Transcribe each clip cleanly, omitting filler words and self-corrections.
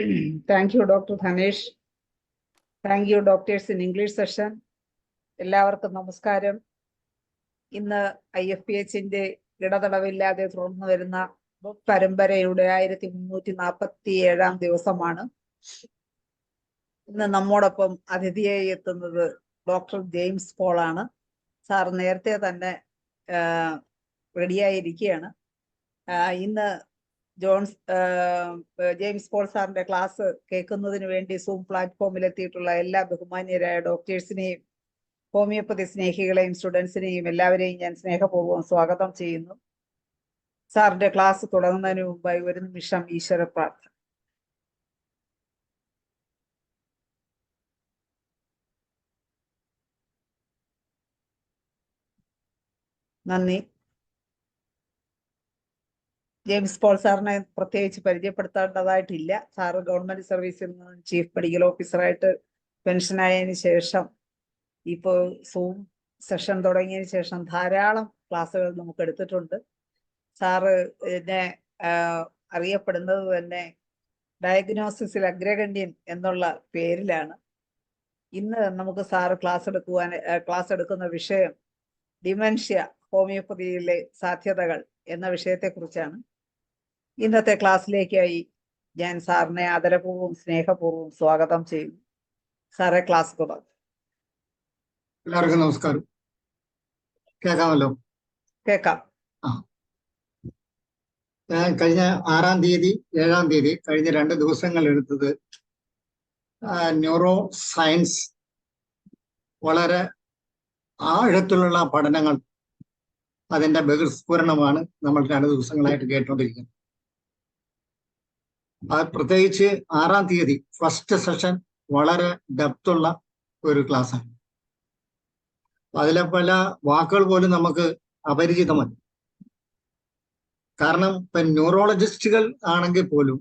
Thank you, Dr. Dhanesh. Thank you, doctors in English session. എല്ലാവർക്കും നമസ്കാരം. ഇന്ന് IFPHന്റെ ഇടതടവില്ലാതെ തുടർന്നു വരുന്ന പരമ്പരയുടെ 1347 ദിവസമാണ്. ഇന്ന് നമ്മോടൊപ്പം അതിഥിയായി എത്തുന്നത് ഡോക്ടർ ജെയിംസ് പോൾ ആണ്. സാർ നേരത്തെ തന്നെ റെഡിയായിരിക്കുകയാണ്. ഇന്ന് ജെയിംസ് പോൾ സാറിന്റെ ക്ലാസ് കേൾക്കുന്നതിന് വേണ്ടി സൂം പ്ലാറ്റ്ഫോമിൽ എത്തിയിട്ടുള്ള എല്ലാ ബഹുമാന്യരായ ഡോക്ടേഴ്സിനെയും ഹോമിയോപ്പതി സ്നേഹികളെയും സ്റ്റുഡൻസിനെയും എല്ലാവരെയും ഞാൻ സ്നേഹപൂർവ്വം സ്വാഗതം ചെയ്യുന്നു. സാറിന്റെ ക്ലാസ് തുടങ്ങുന്നതിന് മുമ്പായി ഒരു നിമിഷം ഈശ്വര പ്രാർത്ഥന. നന്ദി. ജെയിംസ് പോൾ സാറിനെ പ്രത്യേകിച്ച് പരിചയപ്പെടുത്തേണ്ടതായിട്ടില്ല. സാറ് ഗവൺമെന്റ് സർവീസിൽ നിന്ന് ചീഫ് മെഡിക്കൽ ഓഫീസറായിട്ട് പെൻഷനായതിനു ശേഷം ഇപ്പോൾ സൂം സെഷൻ തുടങ്ങിയതിന് ശേഷം ധാരാളം ക്ലാസ്സുകൾ നമുക്ക് എടുത്തിട്ടുണ്ട്. സാറ് എന്നെ അറിയപ്പെടുന്നത് തന്നെ ഡയഗ്നോസിസിൽ അഗ്രഗണ്യൻ എന്നുള്ള പേരിലാണ്. ഇന്ന് നമുക്ക് സാറ് ക്ലാസ് എടുക്കുന്ന വിഷയം ഡിമെൻഷ്യ ഹോമിയോപ്പതിയിലെ സാധ്യതകൾ എന്ന വിഷയത്തെക്കുറിച്ചാണ്. ഇന്നത്തെ ക്ലാസ്സിലേക്കായി ഞാൻ സാറിനെ ആദരപൂർവ്വം സ്നേഹപൂർവ്വം സ്വാഗതം ചെയ്യുന്നു. സാറെ, ക്ലാസ് തുടങ്ങും. എല്ലാവർക്കും നമസ്കാരം. കേൾക്കാമല്ലോ? കേൾക്കാം. ഞാൻ കഴിഞ്ഞ 6-ാം തീയതി 7-ാം തീയതി കഴിഞ്ഞ 2 ദിവസങ്ങൾ എടുത്തത് ന്യൂറോ സയൻസ് വളരെ ആഴത്തിലുള്ള പഠനങ്ങൾ, അതിന്റെ ബഹിർസ്ഫുരണമാണ് നമ്മൾ 2 ദിവസങ്ങളായിട്ട് കേട്ടുകൊണ്ടിരിക്കുന്നത്. പ്രത്യേകിച്ച് 6-ാം തീയതി ഫസ്റ്റ് സെഷൻ വളരെ ഡെപ്തുള്ള ഒരു ക്ലാസ്സാണ്. അതിലെ പല വാക്കുകൾ പോലും നമുക്ക് അപരിചിതമല്ല. കാരണം ഇപ്പൊ ന്യൂറോളജിസ്റ്റുകൾ ആണെങ്കിൽ പോലും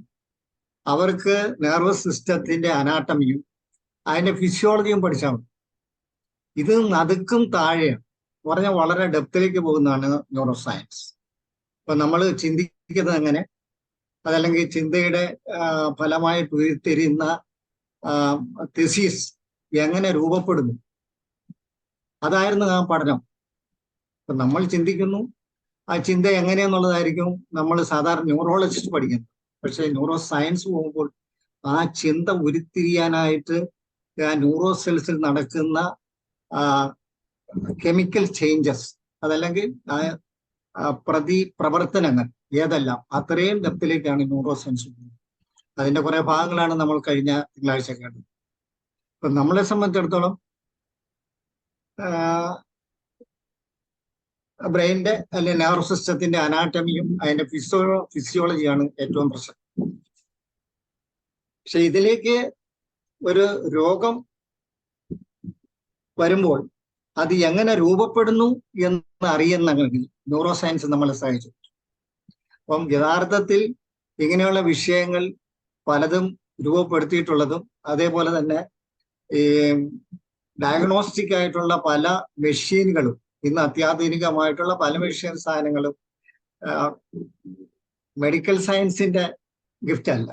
അവർക്ക് നെർവസ് സിസ്റ്റത്തിന്റെ അനാട്ടമിയും അതിന്റെ ഫിസിയോളജിയും പഠിച്ചാൽ മതി. ഇത് നടുക്കും താഴെയാണ്, പറഞ്ഞാൽ വളരെ ഡെപ്തിലേക്ക് പോകുന്നതാണ് ന്യൂറോ സയൻസ്. ഇപ്പൊ നമ്മൾ ചിന്തിക്കുന്നത് എങ്ങനെ, അതല്ലെങ്കിൽ ചിന്തയുടെ ഫലമായിട്ട് ഉരുത്തിരിയുന്ന തിസീസ് എങ്ങനെ രൂപപ്പെടുന്നു, അതായിരുന്നു ആ പഠനം. അപ്പൊ നമ്മൾ ചിന്തിക്കുന്നു, ആ ചിന്ത എങ്ങനെയാന്നുള്ളതായിരിക്കും നമ്മൾ സാധാരണ ന്യൂറോളജിസ്റ്റ് പഠിക്കുന്നത്. പക്ഷെ ന്യൂറോ സയൻസ് പോകുമ്പോൾ ആ ചിന്ത ഉരുത്തിരിയാനായിട്ട് ആ ന്യൂറോ സെൽസിൽ നടക്കുന്ന കെമിക്കൽ ചേഞ്ചസ്, അതല്ലെങ്കിൽ പ്രവർത്തനങ്ങൾ ഏതെല്ലാം, അത്രയും ഡെപ്തിലേക്കാണ് ന്യൂറോ സയൻസ് പോകുന്നത്. അതിന്റെ കുറെ ഭാഗങ്ങളാണ് നമ്മൾ കഴിഞ്ഞ തിങ്കളാഴ്ച കേട്ടത്. ഇപ്പൊ നമ്മളെ സംബന്ധിച്ചിടത്തോളം ബ്രെയിനിന്റെ അല്ലെങ്കിൽ നെർവ് സിസ്റ്റത്തിന്റെ അനാട്ടമിയും അതിന്റെ ഫിസിയോളജിയാണ് ഏറ്റവും പ്രശ്നം. പക്ഷെ ഇതിലേക്ക് ഒരു രോഗം വരുമ്പോൾ അത് എങ്ങനെ രൂപപ്പെടുന്നു എന്ന് അറിയുന്നെങ്കിൽ ന്യൂറോ സയൻസ് നമ്മളെ സഹായിച്ചു. അപ്പം യഥാർത്ഥത്തിൽ ഇങ്ങനെയുള്ള വിഷയങ്ങൾ പലതും രൂപപ്പെടുത്തിയിട്ടുള്ളതും അതേപോലെ തന്നെ ഈ ഡയഗ്നോസ്റ്റിക് ആയിട്ടുള്ള പല മെഷീനുകളും, ഇന്ന് അത്യാധുനികമായിട്ടുള്ള പല മെഷീൻ സാധനങ്ങളും മെഡിക്കൽ സയൻസിന്റെ ഗിഫ്റ്റ് അല്ല,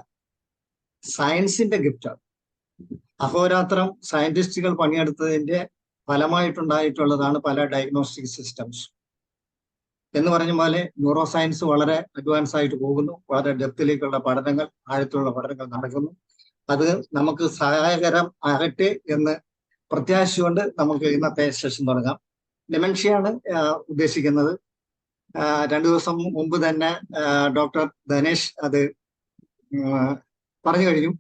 സയൻസിന്റെ ഗിഫ്റ്റാണ്. അഹോരാത്രം സയന്റിസ്റ്റുകൾ പണിയെടുത്തതിന്റെ ഫലമായിട്ടുണ്ടായിട്ടുള്ളതാണ് പല ഡയഗ്നോസ്റ്റിക് സിസ്റ്റംസ്. എന്ന് പറഞ്ഞ പോലെ ന്യൂറോ സയൻസ് വളരെ അഡ്വാൻസ് ആയിട്ട് പോകുന്നു. വളരെ ഡെപ്തിലേക്കുള്ള പഠനങ്ങൾ, ആഴത്തിലുള്ള പഠനങ്ങൾ നടക്കുന്നു. അത് നമുക്ക് സഹായകരം ആകട്ടെ എന്ന് പ്രത്യാശയുണ്ട്. നമുക്ക് ഇന്നത്തെ സെഷൻ തുടങ്ങാം. ഡിമെൻഷ്യയാണ് ഉദ്ദേശിക്കുന്നത്. 2 ദിവസം മുമ്പ് തന്നെ ഡോക്ടർ ധനേഷ് അത് പറഞ്ഞു കഴിഞ്ഞു.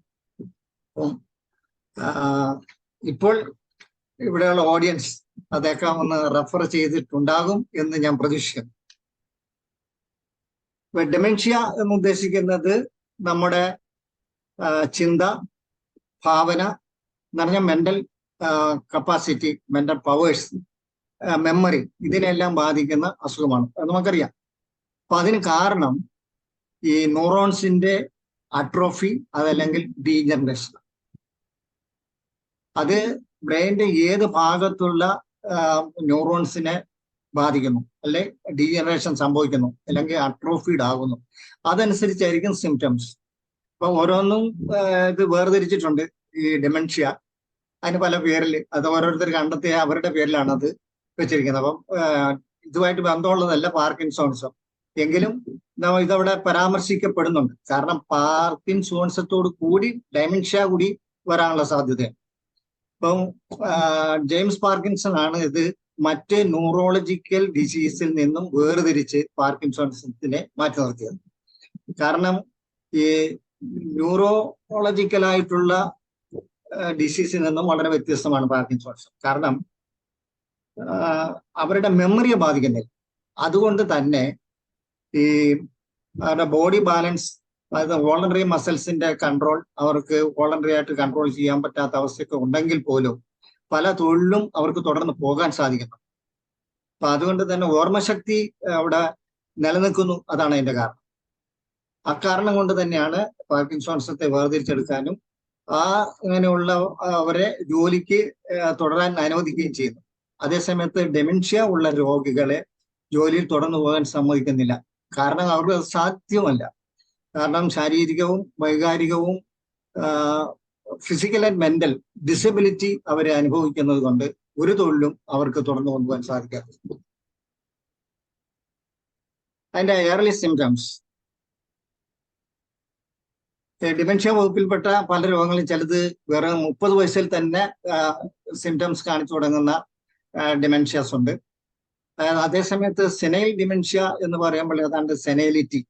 ഇപ്പോൾ ഇവിടെയുള്ള ഓഡിയൻസ് അതൊക്കെ ഒന്ന് റെഫർ ചെയ്തിട്ടുണ്ടാകും എന്ന് ഞാൻ പ്രതീക്ഷിക്കുന്നു. ഡിമെൻഷ്യ എന്ന് ഉദ്ദേശിക്കുന്നത് നമ്മുടെ ചിന്ത, ഭാവന എന്ന് പറഞ്ഞാൽ mental capacity, mental powers, memory, ഇതിനെല്ലാം ബാധിക്കുന്ന അസുഖമാണ്. അത് നമുക്കറിയാം. അപ്പൊ അതിന് കാരണം ഈ ന്യൂറോൺസിന്റെ അട്രോഫി, അതല്ലെങ്കിൽ ഡീജനറേഷൻ. അത് ബ്രെയിനിന്റെ ഏത് ഭാഗത്തുള്ള ന്യൂറോൺസിനെ ബാധിക്കുന്നു, അല്ലെ ഡീജനറേഷൻ സംഭവിക്കുന്നു, അല്ലെങ്കിൽ അട്രോഫീഡ് ആകുന്നു, അതനുസരിച്ചായിരിക്കും സിംറ്റംസ്. അപ്പൊ ഓരോന്നും ഇത് വേർതിരിച്ചിട്ടുണ്ട്. ഈ ഡിമെൻഷ്യ അതിന് പല പേരിൽ അത് ഓരോരുത്തർ കണ്ടെത്തിയ അവരുടെ പേരിലാണ് അത് വെച്ചിരിക്കുന്നത്. അപ്പം ഇതുമായിട്ട് ബന്ധമുള്ളതല്ല പാർക്കിൻസോൺസും. എങ്കിലും ഇതവിടെ പരാമർശിക്കപ്പെടുന്നുണ്ട്. കാരണം പാർക്കിൻസോൺസത്തോട് കൂടി ഡൈമെൻഷ്യ കൂടി വരാനുള്ള സാധ്യതയാണ്. ഇപ്പം ജെയിംസ് പാർക്കിൻസൺ ആണ് ഇത് മറ്റ് ന്യൂറോളജിക്കൽ ഡിസീസിൽ നിന്നും വേർതിരിച്ച് പാർക്കിൻസോൺസിനെ മാറ്റി നിർത്തിയത്. കാരണം ഈ ന്യൂറോളജിക്കലായിട്ടുള്ള ഡിസീസിൽ നിന്നും വളരെ വ്യത്യസ്തമാണ് പാർക്കിൻസോൺസ്. കാരണം അവരുടെ മെമ്മറിയെ ബാധിക്കുന്നില്ല. അതുകൊണ്ട് തന്നെ ഈ അവരുടെ ബോഡി ബാലൻസ്, അതായത് വോളണ്ടറി മസിൽസിന്റെ കൺട്രോൾ അവർക്ക് വോളണ്ടറി ആയിട്ട് കൺട്രോൾ ചെയ്യാൻ പറ്റാത്ത അവസ്ഥയൊക്കെ ഉണ്ടെങ്കിൽ പോലും പല തൊഴിലും അവർക്ക് തുടർന്ന് പോകാൻ സാധിക്കുന്നു. അപ്പൊ അതുകൊണ്ട് തന്നെ ഓർമ്മശക്തി അവിടെ നിലനിൽക്കുന്നു. അതാണ് അതിന്റെ കാരണം. അക്കാരണം കൊണ്ട് തന്നെയാണ് പാർക്കിൻസോൺസത്തെ വേർതിരിച്ചെടുക്കാനും അങ്ങനെയുള്ള അവരെ ജോലിക്ക് തുടരാൻ അനുവദിക്കുകയും ചെയ്യുന്നു. അതേസമയത്ത് ഡെമെൻഷ്യ ഉള്ള രോഗികളെ ജോലിയിൽ തുടർന്നു പോകാൻ സമ്മതിക്കുന്നില്ല. കാരണം അവർക്ക് സാധ്യമല്ല. കാരണം ശാരീരികവും വൈകാരികവും ഫിസിക്കൽ ആൻഡ് മെന്റൽ ഡിസബിലിറ്റി അവരെ അനുഭവിക്കുന്നത് കൊണ്ട് ഒരു തൊഴിലും അവർക്ക് തുടർന്നു കൊണ്ടുപോകാൻ സാധിക്കാത്തത്. അതിന്റെ ഏർലി സിംറ്റംസ്, ഡിമെൻഷ്യ വകുപ്പിൽപ്പെട്ട പല രോഗങ്ങളും ചിലത് വേറെ 30 വയസ്സിൽ തന്നെ സിംറ്റംസ് കാണിച്ചു തുടങ്ങുന്ന ഡിമെൻഷ്യാസ് ഉണ്ട്. അതേസമയത്ത് സെനൈൽ ഡിമെൻഷ്യ എന്ന് പറയുമ്പോൾ ഏതാണ്ട് സെനൈലിറ്റി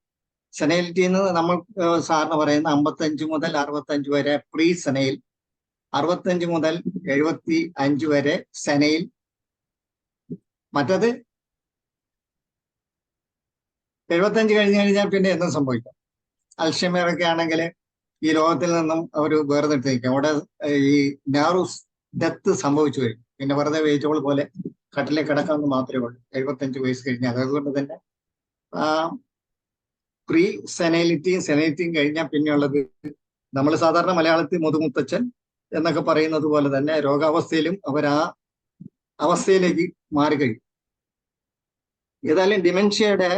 എന്ന് നമ്മൾ സാറിന് പറയുന്ന 55 മുതൽ 65 വരെ പ്രീ സെനൈൽ, 65 മുതൽ 75 വരെ സെനൈൽ, മറ്റത് 75 കഴിഞ്ഞു കഴിഞ്ഞാൽ പിന്നെ എന്തും സംഭവിക്കാം. അൽഷൈമർ ഒക്കെ ആണെങ്കിൽ ഈ രോഗത്തിൽ നിന്നും അവർ വേർതിരിച്ചിരിക്കും. അവിടെ ഈ നെർവ്സ് ഡെത്ത് സംഭവിച്ചു വരും. പിന്നെ വെറുതെ വെയിറ്റബിൾ പോലെ കട്ടിലേക്ക് കിടക്കാമെന്ന് മാത്രമേ ഉള്ളൂ 75 വയസ്സ് കഴിഞ്ഞാൽ. അതുകൊണ്ട് തന്നെ പ്രീ സെനൈലിറ്റിയും കഴിഞ്ഞാൽ പിന്നെയുള്ളത് നമ്മൾ സാധാരണ മലയാളത്തിൽ മുതുമുത്തച്ഛൻ എന്നൊക്കെ പറയുന്നത് പോലെ തന്നെ രോഗാവസ്ഥയിലും അവർ ആ അവസ്ഥയിലേക്ക് മാറിക്കഴിയും. ഏതായാലും ഡിമെൻഷ്യയുടെ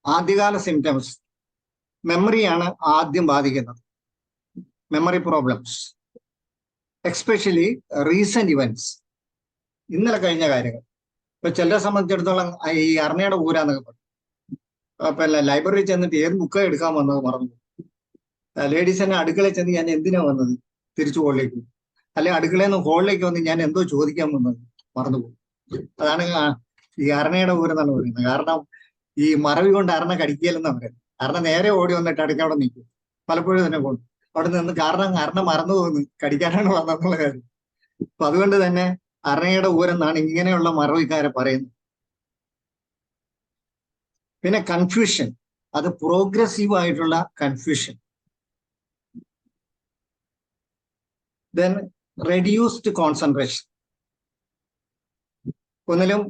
ആദ്യകാല സിംറ്റംസ് മെമ്മറിയാണ് ആദ്യം ബാധിക്കുന്നത്. Memory problems, especially recent events, ഇന്നലെ കഴിഞ്ഞ കാര്യങ്ങൾ. ഇപ്പൊ ചിലരെ സംബന്ധിച്ചിടത്തോളം ഈ അർണയുടെ ഊരാന്നൊക്കെ പറയും. അപ്പൊ ലൈബ്രറിയിൽ ചെന്നിട്ട് ഏത് ബുക്ക് എടുക്കാൻ വന്നത് മറന്നു. ലേഡീസ് തന്നെ അടുക്കളയിൽ ചെന്ന് ഞാൻ എന്തിനാ വന്നത് തിരിച്ചു ഹോളിലേക്ക്, അല്ലെങ്കിൽ അടുക്കളയിൽ നിന്ന് ഹോളിലേക്ക് വന്ന് ഞാൻ എന്തോ ചോദിക്കാൻ വന്നത് മറന്നുപോകും. അതാണ് ഈ അർണയുടെ ഊരെന്നാണ് പറയുന്നത്. കാരണം ഈ മറവി കൊണ്ട് അരണ കടിക്കുകയല്ലെന്നാണ് പറയുന്നത്. അരണ നേരെ ഓടി വന്നിട്ട് അടുക്ക അവിടെ നിൽക്കും. പലപ്പോഴും തന്നെ പോകും അവിടെ നിന്ന്. കാരണം അരണ മറന്നു പോകുന്നു കടിക്കാനാണ് വന്നതെന്നുള്ള കാര്യം. അപ്പൊ അതുകൊണ്ട് തന്നെ അരണയുടെ ഊരെന്നാണ് ഇങ്ങനെയുള്ള മറവിക്കാരെ പറയുന്നത്. പിന്നെ കൺഫ്യൂഷൻ, അത് പ്രോഗ്രസീവ് ആയിട്ടുള്ള കൺഫ്യൂഷൻ. ദെൻ റെഡ്യൂസ്ഡ് കോൺസെൻട്രേഷൻ, ഒന്നിലും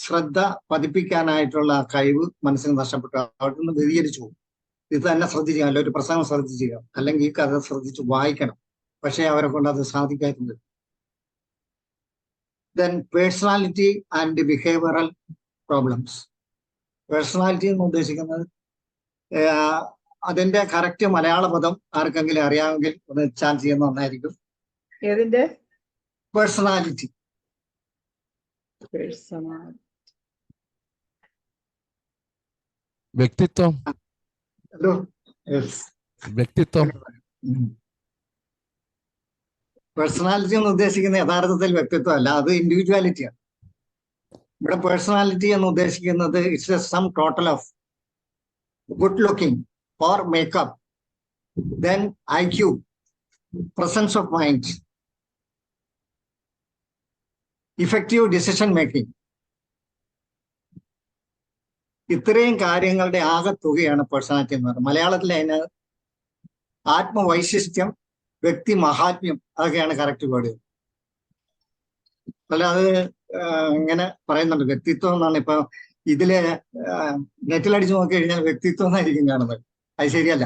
ശ്രദ്ധ പതിപ്പിക്കാനായിട്ടുള്ള കഴിവ് മനസ്സിന് നഷ്ടപ്പെട്ടു. അവിടെ നിന്ന് വ്യതിചലിച്ചു പോകും. ഇത് തന്നെ ശ്രദ്ധിക്കുക, അല്ല ഒരു പ്രസംഗം ശ്രദ്ധിക്കുക, അല്ലെങ്കിൽ ഈ കഥ ശ്രദ്ധിച്ച് വായിക്കണം. പക്ഷെ അവരെ കൊണ്ട് അത് സാധിക്കാറുണ്ട്. Then personality and behavioural problems. Personality എന്ന് ഉദ്ദേശിക്കുന്നത് അതിന്റെ കറക്റ്റ് മലയാള പദം ആർക്കെങ്കിലും അറിയാമെങ്കിൽ ഒന്ന് ചാൻസ് ചെയ്യുന്ന നന്നായിരിക്കും. ഏതിന്റെ പേഴ്സണാലിറ്റി? വ്യക്തിത്വം. വ്യക്തിത്വം. പേഴ്സണാലിറ്റി എന്ന് ഉദ്ദേശിക്കുന്ന യഥാർത്ഥത്തിൽ വ്യക്തിത്വം അല്ല, അത് ഇൻഡിവിജ്വാലിറ്റിയാണ്. ഇവിടെ പേഴ്സണാലിറ്റി എന്ന് ഉദ്ദേശിക്കുന്നത് it's A sum total of good looking or makeup, then IQ, presence of mind, effective decision making. ഇത്രയും കാര്യങ്ങളുടെ ആകെത്തുകയാണ് പേഴ്സണാലിറ്റി എന്ന് പറയുന്നത്. മലയാളത്തിൽ അതിന് ആത്മവൈശിഷ്ട്യം, വ്യക്തി മഹാത്മ്യം, അതൊക്കെയാണ് കറക്റ്റ് വേർഡ്. അല്ല അത് ഇങ്ങനെ പറയുന്നുണ്ട് വ്യക്തിത്വം എന്നാണ്. ഇപ്പൊ ഇതില് നെറ്റിലടിച്ചു നോക്കി കഴിഞ്ഞാൽ വ്യക്തിത്വം എന്നായിരിക്കും കാണുന്നത്. അത് ശരിയല്ല.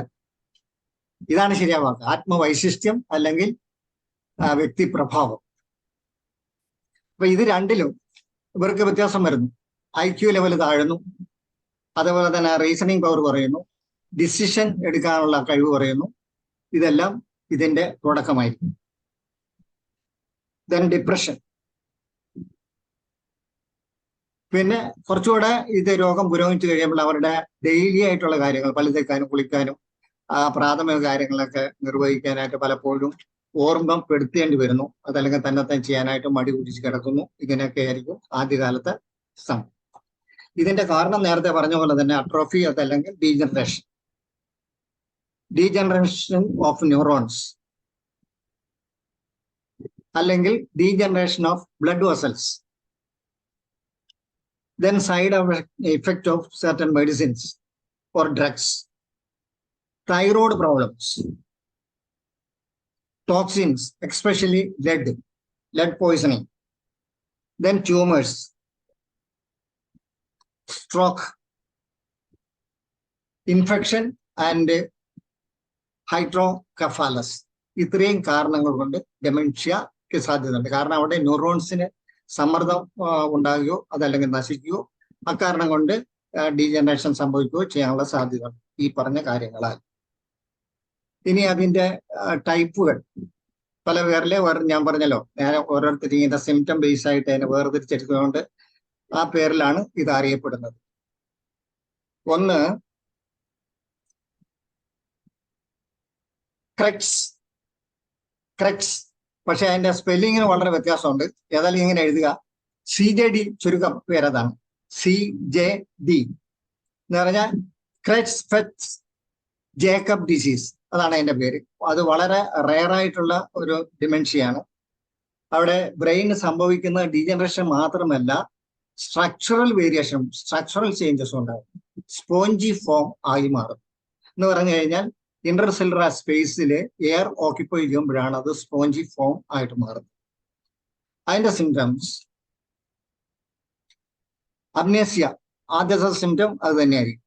ഇതാണ് ശരിയായ വാക്ക്, ആത്മവൈശിഷ്ട്യം അല്ലെങ്കിൽ വ്യക്തിപ്രഭാവം. അപ്പൊ ഇത് രണ്ടിലും ഇവർക്ക് വ്യത്യാസം വരുന്നു. IQ ലെവൽ താഴുന്നു, അതേപോലെ തന്നെ റീസണിങ് പവർ കുറയുന്നു, ഡിസിഷൻ എടുക്കാനുള്ള കഴിവ് കുറയുന്നു, ഇതെല്ലാം ഇതിന്റെ തുടക്കമായിരിക്കും. Then depression. പിന്നെ കുറച്ചുകൂടെ ഇത് രോഗം പുരോഗമിച്ചു കഴിയുമ്പോൾ അവരുടെ ഡെയിലി ആയിട്ടുള്ള കാര്യങ്ങൾ, പല്ല് തേക്കാനും കുളിക്കാനും പ്രാഥമിക കാര്യങ്ങളൊക്കെ നിർവഹിക്കാനായിട്ട് പലപ്പോഴും ഓർമ്മപ്പെടുത്തേണ്ടി വരുന്നു. അതല്ലെങ്കിൽ തന്നെത്താൻ ചെയ്യാനായിട്ട് മടി പിടിച്ച് കിടക്കുന്നു. ഇങ്ങനെയൊക്കെ ആയിരിക്കും ആദ്യകാലത്തെ സംഭവം. ഇതിന്റെ കാരണം നേരത്തെ പറഞ്ഞ പോലെ തന്നെ അട്രോഫി അതല്ലെങ്കിൽ ഡീജനറേഷൻ. ഡീജനറേഷൻ ഓഫ് ന്യൂറോൺസ് അല്ലെങ്കിൽ degeneration of blood vessels. Then side effect of certain medicines or drugs, thyroid problems, toxins, especially lead poisoning, then tumors, stroke, infection and hydrocephalus. ഇത്രയും കാരണങ്ങൾ കൊണ്ട് ഡെമെൻഷ്യക്ക് സാധ്യതയുണ്ട്. കാരണം അവിടെ ന്യൂറോൺസിന് സമ്മർദ്ദം ഉണ്ടാകുകയോ അതല്ലെങ്കിൽ നശിക്കുകയോ അക്കാരണം കൊണ്ട് ഡീജനറേഷൻ സംഭവിക്കുകയോ ചെയ്യാനുള്ള സാധ്യത ഈ പറഞ്ഞ കാര്യങ്ങളാൽ. ഇനി അതിന്റെ ടൈപ്പുകൾ പല പേരിലെ ഞാൻ പറഞ്ഞല്ലോ, ഞാൻ ഓരോരുത്തർ ചെയ്യുന്ന സിംറ്റം ബേസ് ആയിട്ട് അതിനെ വേർതിരിച്ചെടുത്തുകൊണ്ട് ആ പേരിലാണ് ഇത് അറിയപ്പെടുന്നത്. ഒന്ന് ക്രെക്സ്. പക്ഷെ അതിന്റെ സ്പെല്ലിങ്ങിന് വളരെ വ്യത്യാസമുണ്ട്. ഏതായാലും ഇങ്ങനെ എഴുതുക. CJD ചുരുക്കം പേരതാണ്. CJD എന്ന് പറഞ്ഞാൽ ക്രെറ്റ്സ് ജേക്കബ് ഡിസീസ്. അതാണ് അതിന്റെ പേര്. അത് വളരെ റെയർ ആയിട്ടുള്ള ഒരു ഡിമെൻഷ്യയാണ്. അവിടെ ബ്രെയിന് സംഭവിക്കുന്ന ഡീജനറേഷൻ മാത്രമല്ല, സ്ട്രക്ചറൽ വേരിയേഷൻ, സ്ട്രക്ചറൽ ചേഞ്ചസ് ഉണ്ടാകും. സ്പോഞ്ചി ഫോം ആയി മാറും. എന്ന് പറഞ്ഞു കഴിഞ്ഞാൽ ഇന്റർസെല്ലുലാർ സ്പേസിൽ എയർ ഓക്യുപ്പൈ ചെയ്യുമ്പോഴാണ് അത് സ്പോഞ്ചി ഫോം ആയിട്ട് മാറുന്നത്. അതിന്റെ സിംറ്റംസ് അംനേസിയ, ആദ്യത്തെ സിംറ്റം അത് തന്നെയായിരിക്കും.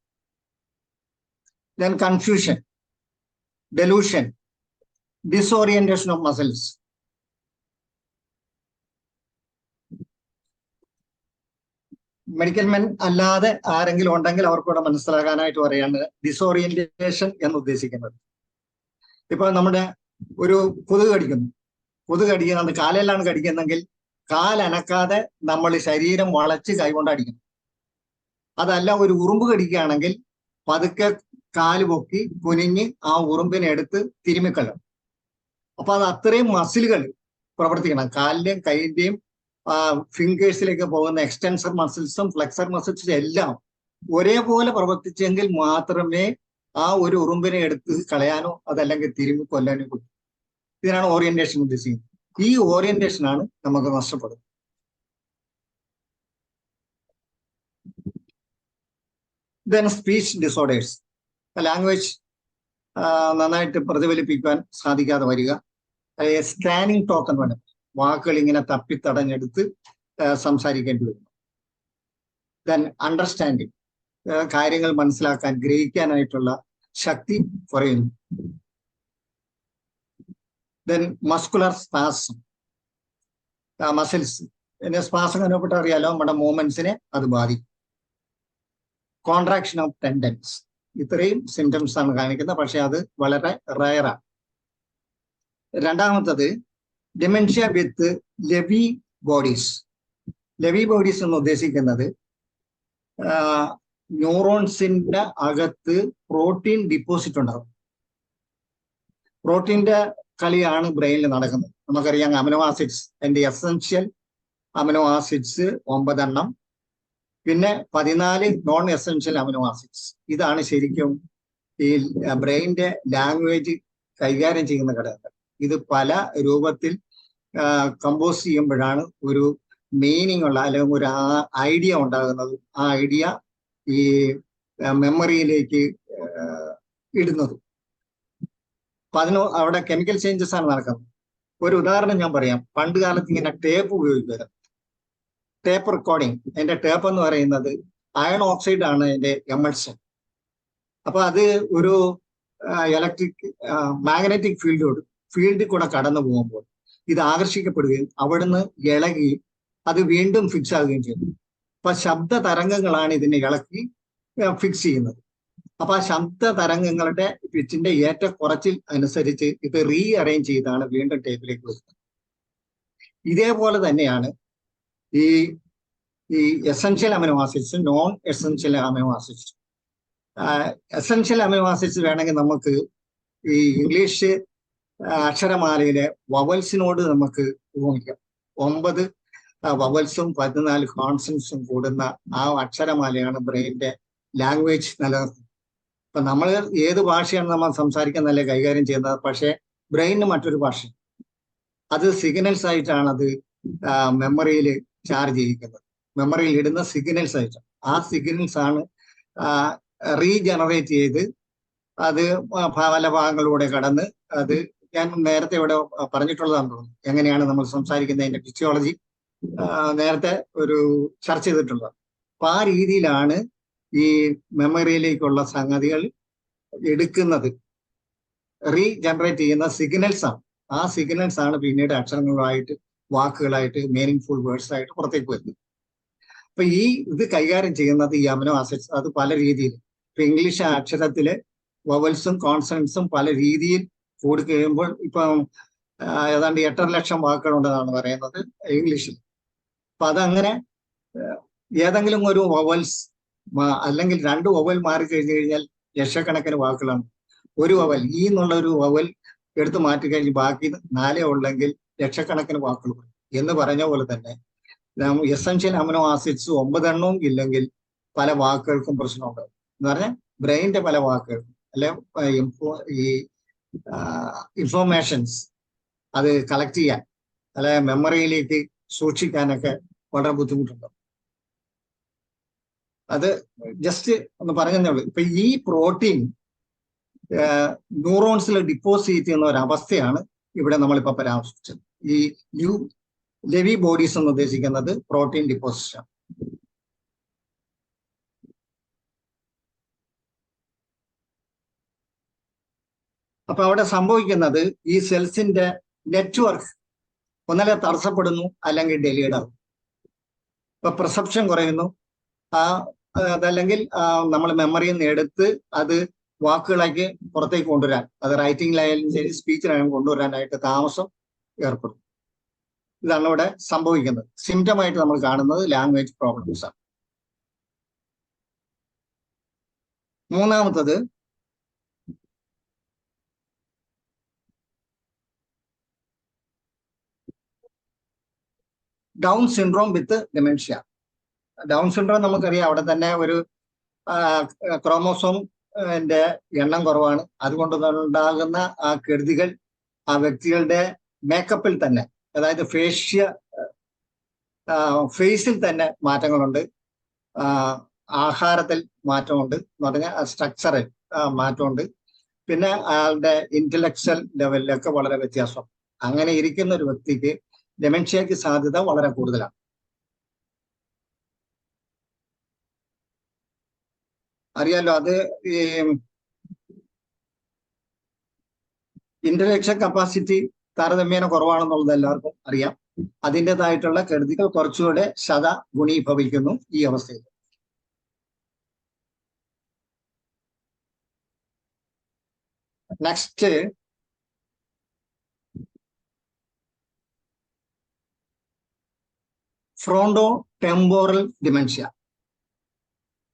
Then confusion, delusion, disorientation of muscles. Medical men അല്ലാതെ ആരെങ്കിലും ഉണ്ടെങ്കിൽ അവർക്കൂടെ മനസ്സിലാക്കാനായിട്ട് പറയാണ് ഡിസോറിയന്റേഷൻ എന്ന് ഉദ്ദേശിക്കുന്നത്. ഇപ്പൊ നമ്മുടെ ഒരു കൊതുക് കടിക്കുന്നത് കാലിലാണ് കടിക്കുന്നെങ്കിൽ കാലനക്കാതെ നമ്മൾ ശരീരം വളച്ച് കൈകൊണ്ട് അടിക്കണം. അതല്ല ഒരു ഉറുമ്പ് കടിക്കുകയാണെങ്കിൽ പതുക്കെ കാല് പൊക്കി കുനിഞ്ഞ് ആ ഉറുമ്പിനെ എടുത്ത് തിരുമിക്കളയും. അപ്പൊ അത് അത്രയും മസിലുകൾ പ്രവർത്തിക്കണം. കാലിന്റെയും കൈന്റെയും ഫിംഗേഴ്സിലേക്ക് പോകുന്ന എക്സ്റ്റൻസർ മസിൽസും ഫ്ലെക്സർ മസിൽസും എല്ലാം ഒരേപോലെ പ്രവർത്തിച്ചെങ്കിൽ മാത്രമേ ആ ഒരു ഉറുമ്പിനെ എടുത്ത് കളയാനോ അതല്ലെങ്കിൽ തിരുമ്മി കൊല്ലാനോ പറ്റും. ഇതിനാണ് ഓറിയന്റേഷൻ ഉദ്ദേശിക്കുന്നത്. ഈ ഓറിയന്റേഷനാണ് നമുക്ക് നഷ്ടപ്പെടുന്നത്. ദെൻ സ്പീച്ച് ഡിസോർഡേഴ്സ്, ലാംഗ്വേജ് നന്നായിട്ട് പ്രതിഫലിപ്പിക്കാൻ സാധിക്കാതെ വരിക. സ്കാനിങ് ടോക്ക് എന്ന് പറയുന്നത് വാക്കുകൾ ഇങ്ങനെ തപ്പിത്തടഞ്ഞെടുത്ത് സംസാരിക്കേണ്ടി വരുന്നു. ദെൻ അണ്ടർസ്റ്റാൻഡിങ്, കാര്യങ്ങൾ മനസ്സിലാക്കാൻ ഗ്രഹിക്കാനായിട്ടുള്ള ശക്തി കുറയുന്നു. Then muscular spasm, muscles spasm അനുഭവപ്പെട്ട് അറിയാലോ, നമ്മുടെ മൂവ്മെന്റ്സിനെ അത് ബാധിക്കും. കോൺട്രാക്ഷൻ ഓഫ് ടെൻഡൻസ്, ഇത്രയും സിംറ്റംസ് ആണ് കാണിക്കുന്നത്. പക്ഷെ അത് വളരെ റയറാണ്. രണ്ടാമത്തത് dementia with Lewy bodies. Lewy bodies എന്ന് ഉദ്ദേശിക്കുന്നത് ന്യൂറോൺസിന്റെ അകത്ത് പ്രോട്ടീൻ ഡിപ്പോസിറ്റ് ഉണ്ടാകും. പ്രോട്ടീന്റെ കളിയാണ് ബ്രെയിനിൽ നടക്കുന്നത്. നമുക്കറിയാം അമിനോ ആസിഡ്സ്, അതിന്റെ എസെൻഷ്യൽ അമിനോ ആസിഡ്സ് 9 എണ്ണം, പിന്നെ 14 നോൺ എസെൻഷ്യൽ അമിനോ ആസിഡ്സ്. ഇതാണ് ശരിക്കും ഈ ബ്രെയിനിന്റെ ലാംഗ്വേജ് കൈകാര്യം ചെയ്യുന്ന ഘടകങ്ങൾ. ഇത് പല രൂപത്തിൽ കമ്പോസ് ചെയ്യുമ്പോഴാണ് ഒരു മീനിങ് ഉള്ള അല്ലെങ്കിൽ ഒരു ഐഡിയ ഉണ്ടാകുന്നത്. ആ ഐഡിയ ഈ മെമ്മറിയിലേക്ക് ഇടുന്നത്. അപ്പൊ അവിടെ കെമിക്കൽ ചേഞ്ചസ് ആണ് നടക്കുന്നത്. ഒരു ഉദാഹരണം ഞാൻ പറയാം. പണ്ട് കാലത്ത് ഇങ്ങനെ ടേപ്പ് ഉപയോഗിക്കുമായിരുന്നു. Tape recording. അതിന്റെ ടേപ്പ് എന്ന് പറയുന്നത് അയൺ ഓക്സൈഡ് ആണ് അതിന്റെ എമൾഷൻ. അപ്പൊ അത് ഒരു മാഗ്നറ്റിക് ഫീൽഡിൽ കൂടെ കടന്നു പോകുമ്പോൾ ഇത് ആകർഷിക്കപ്പെടുകയും അവിടുന്ന് ഇളകി അത് വീണ്ടും ഫിക്സ് ആകുകയും ചെയ്യുന്നു. അപ്പൊ ശബ്ദ തരംഗങ്ങളാണ് ഇതിനെ ഇളക്കി ഫിക്സ് ചെയ്യുന്നത്. അപ്പൊ ആ ശബ്ദ തരംഗങ്ങളുടെ പിച്ചിന്റെ ഏറ്റക്കുറച്ചിൽ അനുസരിച്ച് ഇത് റീ അറേഞ്ച് ചെയ്താണ് വീണ്ടും ടേപ്പിലേക്ക് വരുന്നത്. ഇതേപോലെ തന്നെയാണ് ഈ ഈ എസെൻഷ്യൽ അമിനോ ആസിഡ്സും നോൺ എസെൻഷ്യൽ അമിനോ ആസിഡ്സും. എസെൻഷ്യൽ അമിനോ ആസിഡ്സ് വേണമെങ്കിൽ നമുക്ക് ഈ ഇംഗ്ലീഷ് അക്ഷരമാലയിലെ വവൽസിനോട് നമുക്ക് ഉപമിക്കാം. 9 വവൽസും 14 കോൺസണൻസും കൂടുന്ന ആ അക്ഷരമാലയാണ് ബ്രെയിനിന്റെ ലാംഗ്വേജ് നിലനിർത്തുന്നത്. ഇപ്പൊ നമ്മൾ ഏത് ഭാഷയാണ് നമ്മൾ സംസാരിക്കുന്നതല്ലേ കൈകാര്യം ചെയ്യുന്നത്, പക്ഷേ ബ്രെയിനിന് മറ്റൊരു ഭാഷ, അത് സിഗ്നൽസ് ആയിട്ടാണ് അത് മെമ്മറിയിൽ ചാർജ് ചെയ്യിക്കുന്നത്. മെമ്മറിയിൽ ഇടുന്ന സിഗ്നൽസ് ആയിട്ട് ആ സിഗ്നൽസ് ആണ് റീജനറേറ്റ് ചെയ്ത് അത് പല ഭാഗങ്ങളിലൂടെ കടന്ന് അത് ഞാൻ നേരത്തെ ഇവിടെ പറഞ്ഞിട്ടുള്ളതാണെന്ന് തോന്നുന്നു. എങ്ങനെയാണ് നമ്മൾ സംസാരിക്കുന്നതിന്റെ ഫിസിയോളജി നേരത്തെ ഒരു ചർച്ച ചെയ്തിട്ടുള്ളത്. അപ്പൊ ആ രീതിയിലാണ് ഈ മെമ്മറിയിലേക്കുള്ള സംഗതികൾ എടുക്കുന്നത്. റീജനറേറ്റ് ചെയ്യുന്ന സിഗ്നൽസ് ആണ്. ആ സിഗ്നൽസ് ആണ് പിന്നീട് അക്ഷരങ്ങളായിട്ട്, വാക്കുകളായിട്ട്, മീനിങ് ഫുൾ വേർഡ്സ് ആയിട്ട് പുറത്തേക്ക് വരുന്നത്. അപ്പൊ ഇത് കൈകാര്യം ചെയ്യുന്നത് ഈ അമിനോ ആസിഡ്സ് അത് പല രീതിയിൽ. ഇപ്പൊ ഇംഗ്ലീഷ് അക്ഷരത്തില് വവൽസും കോൺസണൻസും പല രീതിയിൽ കൂടി കഴിയുമ്പോൾ ഇപ്പം ഏതാണ്ട് 8.5 ലക്ഷം വാക്കുകളുണ്ടെന്നാണ് പറയുന്നത് ഇംഗ്ലീഷിൽ. അപ്പൊ അതങ്ങനെ ഏതെങ്കിലും ഒരു വവൽസ് അല്ലെങ്കിൽ 2 വവൽ മാറി കഴിഞ്ഞു കഴിഞ്ഞാൽ ലക്ഷക്കണക്കിന് വാക്കുകളാണ്. ഒരു വവൽ ഈ എന്നുള്ള ഒരു വവൽ എടുത്ത് മാറ്റി കഴിഞ്ഞ് ബാക്കി 4 ഉള്ളെങ്കിൽ ലക്ഷക്കണക്കിന് വാക്കുകൾ എന്ന് പറഞ്ഞ പോലെ തന്നെ എസെൻഷ്യൽ അമിനോ ആസിഡ്സ് 9 എണ്ണവും ഇല്ലെങ്കിൽ പല വാക്കുകൾക്കും പ്രശ്നമുണ്ട്. എന്ന് പറഞ്ഞാൽ ബ്രെയിനിന്റെ പല വാക്കുകൾക്കും അല്ലെ ഈ ഇൻഫോർമേഷൻസ് അത് കളക്ട് ചെയ്യാൻ അല്ലെ മെമ്മറിയിലേക്ക് സൂക്ഷിക്കാനൊക്കെ വളരെ ബുദ്ധിമുട്ടുണ്ട്. അത് ജസ്റ്റ് ഒന്ന് പറഞ്ഞതേ ഉള്ളൂ. ഇപ്പൊ ഈ പ്രോട്ടീൻ ന്യൂറോൺസിൽ ഡിപ്പോസിറ്റ് ചെയ്യുന്ന ഒരു അവസ്ഥയാണ് ഇവിടെ നമ്മളിപ്പോ പരാമർശിച്ചത്. ഈ ലെവി ബോഡീസ് എന്ന് ഉദ്ദേശിക്കുന്നത് പ്രോട്ടീൻ ഡിപ്പോസിഷൻ. അപ്പൊ അവിടെ സംഭവിക്കുന്നത് ഈ സെൽസിന്റെ നെറ്റ്വർക്ക് ഒന്നല്ലേ തടസ്സപ്പെടുന്നു, അല്ലെങ്കിൽ ഡെലീഡ് ആകും. ഇപ്പൊ പെർസെപ്ഷൻ കുറയുന്നു, അതല്ലെങ്കിൽ നമ്മൾ മെമ്മറിയിൽ നിന്ന് എടുത്ത് അത് വാക്കുകളാക്കി പുറത്തേക്ക് കൊണ്ടുവരാൻ, അത് റൈറ്റിംഗിലായാലും ശരി സ്പീച്ചിലായാലും കൊണ്ടുവരാനായിട്ട് താമസം ഏർപ്പെടും. ഇതാണ് ഇവിടെ സംഭവിക്കുന്നത്. സിംറ്റമായിട്ട് നമ്മൾ കാണുന്നത് ലാംഗ്വേജ് പ്രോബ്ലംസ് ആണ്. മൂന്നാമത്തത് ഡൗൺ സിൻഡ്രോം വിത്ത് ഡിമെൻഷ്യ. ഡൗൺ സിൻഡ്രോം നമുക്കറിയാം, അവിടെ തന്നെ ഒരു ക്രോമോസോമിന്റെ എണ്ണം കുറവാണ്. അതുകൊണ്ട് ഉണ്ടാകുന്ന ആ കെടുതികൾ ആ വ്യക്തികളുടെ മേക്കപ്പിൽ തന്നെ, അതായത് ഫേസിൽ തന്നെ മാറ്റങ്ങളുണ്ട്, ആഹാരത്തിൽ മാറ്റമുണ്ട് എന്ന് പറഞ്ഞാൽ സ്ട്രക്ചറിൽ മാറ്റമുണ്ട്, പിന്നെ അയാളുടെ ഇന്റലക്ച്വൽ ലെവലിലൊക്കെ വളരെ വ്യത്യാസം. അങ്ങനെ ഇരിക്കുന്ന ഒരു വ്യക്തിക്ക് ഡെമെൻഷ്യക്ക് സാധ്യത വളരെ കൂടുതലാണ്. അറിയാലോ, അത് ഈ ഇന്റലക്ച്വൽ കപ്പാസിറ്റി താരതമ്യേന കുറവാണെന്നുള്ളത് എല്ലാവർക്കും അറിയാം. അതിൻ്റെതായിട്ടുള്ള കെടുതികൾ കുറച്ചുകൂടെ ഗുണീഭവിക്കുന്നു ഈ അവസ്ഥയിൽ. Next fronto temporal dementia.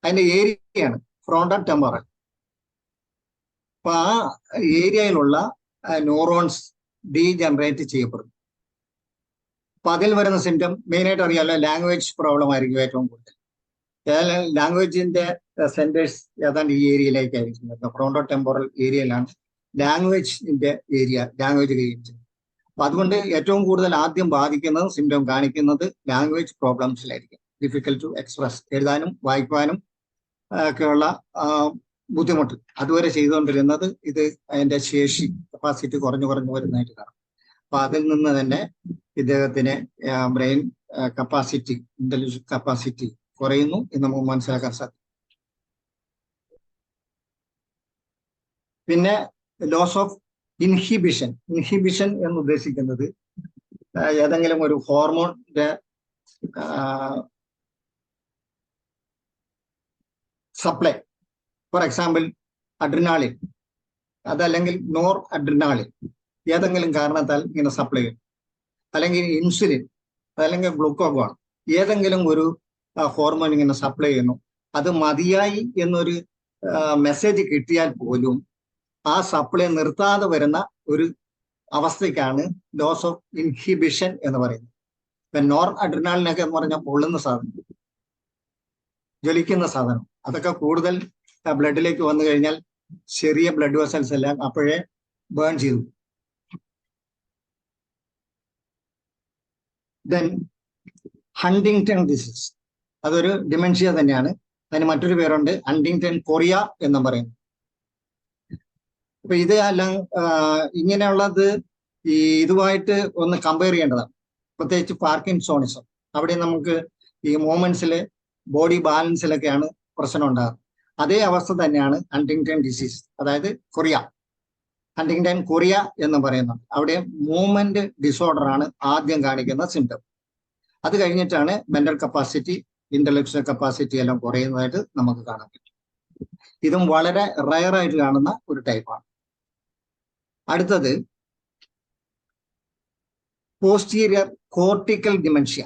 അതിന്റെ ഏരിയയാണ് ഫ്രോണ്ടോ ടെമ്പോറൽ. അപ്പൊ ആ ഏരിയയിലുള്ള ന്യൂറോൺസ് ഡീജനറേറ്റ് ചെയ്യപ്പെടുന്നു. അപ്പൊ അതിൽ വരുന്ന സിംറ്റം മെയിനായിട്ട് അറിയാമല്ലോ, ലാംഗ്വേജ് പ്രോബ്ലം ആയിരിക്കും ഏറ്റവും കൂടുതൽ. ലാംഗ്വേജിന്റെ സെന്റേഴ്സ് ഏതാണ്ട് ഈ ഏരിയയിലേക്കായിരിക്കും. ഫ്രോണ്ടോ ടെമ്പോറൽ ഏരിയയിലാണ് ലാംഗ്വേജിന്റെ ഏരിയ, ലാംഗ്വേജ് കഴിയുന്നത്. അപ്പൊ അതുകൊണ്ട് ഏറ്റവും കൂടുതൽ ആദ്യം ബാധിക്കുന്നത്, സിംറ്റം കാണിക്കുന്നത് ലാംഗ്വേജ് പ്രോബ്ലംസിലായിരിക്കും. ഡിഫിക്കൽട്ട് ടു എക്സ്പ്രസ്, എഴുതാനും വായിക്കാനും ഒക്കെയുള്ള ബുദ്ധിമുട്ട് അതുവരെ ചെയ്തുകൊണ്ടിരുന്നത് ഇത് അതിന്റെ ശേഷി, കപ്പാസിറ്റി കുറഞ്ഞു വരുന്നതായിട്ട് കാണാം. അപ്പൊ അതിൽ നിന്ന് തന്നെ ഇദ്ദേഹത്തിന് ബ്രെയിൻ കപ്പാസിറ്റി, ഇന്റലിജൻസ് കപ്പാസിറ്റി കുറയുന്നു എന്ന് നമുക്ക് മനസ്സിലാക്കാൻ സാധിക്കും. പിന്നെ ലോസ് ഓഫ് ഇൻഹിബിഷൻ. ഇൻഹിബിഷൻ എന്ന് ഉദ്ദേശിക്കുന്നത് ഏതെങ്കിലും ഒരു ഹോർമോണിന്റെ സപ്ലൈ. ഫോർ എക്സാമ്പിൾ അഡ്രിനാളിൻ, അതല്ലെങ്കിൽ നോർ അഡ്രിനാളിൻ ഏതെങ്കിലും കാരണത്താൽ ഇങ്ങനെ സപ്ലൈ ചെയ്യും, അല്ലെങ്കിൽ ഇൻസുലിൻ, അതല്ലെങ്കിൽ ഗ്ലൂക്കോഗോൺ, ഏതെങ്കിലും ഒരു ഹോർമോൺ ഇങ്ങനെ സപ്ലൈ ചെയ്യുന്നു. അത് മതിയായി എന്നൊരു മെസ്സേജ് കിട്ടിയാൽ പോലും ആ സപ്ലൈ നിർത്താതെ വരുന്ന ഒരു അവസ്ഥയ്ക്കാണ് ലോസ് ഓഫ് ഇൻഹിബിഷൻ എന്ന് പറയുന്നത്. ഇപ്പൊ നോർ അഡ്രിനാളിനൊക്കെ എന്ന് പറഞ്ഞാൽ പൊള്ളുന്ന സാധനം, ജ്വലിക്കുന്ന സാധനം, അതൊക്കെ കൂടുതൽ ബ്ലഡിലേക്ക് വന്നു കഴിഞ്ഞാൽ ചെറിയ ബ്ലഡ് വെസൽസ് എല്ലാം അപ്പോഴേ ബേൺ ചെയ്തു. ദെൻ ഹണ്ടിങ്ടൺ ഡിസീസ്, അതൊരു ഡിമെൻഷ്യ തന്നെയാണ്. അതിന് മറ്റൊരു പേരുണ്ട്, ഹണ്ടിങ്ടൺ കൊറിയ എന്നും പറയുന്നു. അപ്പൊ ഇത് എല്ലാം ഇങ്ങനെയുള്ളത് ഇതുമായിട്ട് ഒന്ന് കമ്പയർ ചെയ്യേണ്ടതാണ്. പ്രത്യേകിച്ച് പാർക്കിൻസോണിസം, അവിടെ നമുക്ക് ഈ മൂവ്മെന്റ്സില് ബോഡി ബാലൻസിലൊക്കെയാണ് പ്രശ്നം ഉണ്ടാകുന്നത്. അതേ അവസ്ഥ തന്നെയാണ് ഹണ്ടിങ്ടൺ ഡിസീസ്, അതായത് കൊറിയ, ഹണ്ടിങ്ടൺ കൊറിയ എന്ന് പറയുന്നത്. അവിടെ മൂവ്മെന്റ് ഡിസോർഡർ ആണ് ആദ്യം കാണിക്കുന്ന സിംറ്റം. അത് കഴിഞ്ഞിട്ടാണ് മെന്റൽ കപ്പാസിറ്റി, ഇന്റലക്ച്വൽ കപ്പാസിറ്റി എല്ലാം കുറയുന്നതായിട്ട് നമുക്ക് കാണാൻ പറ്റും. ഇതും വളരെ റയർ ആയിട്ട് കാണുന്ന ഒരു ടൈപ്പാണ്. അടുത്തത് posterior cortical dementia.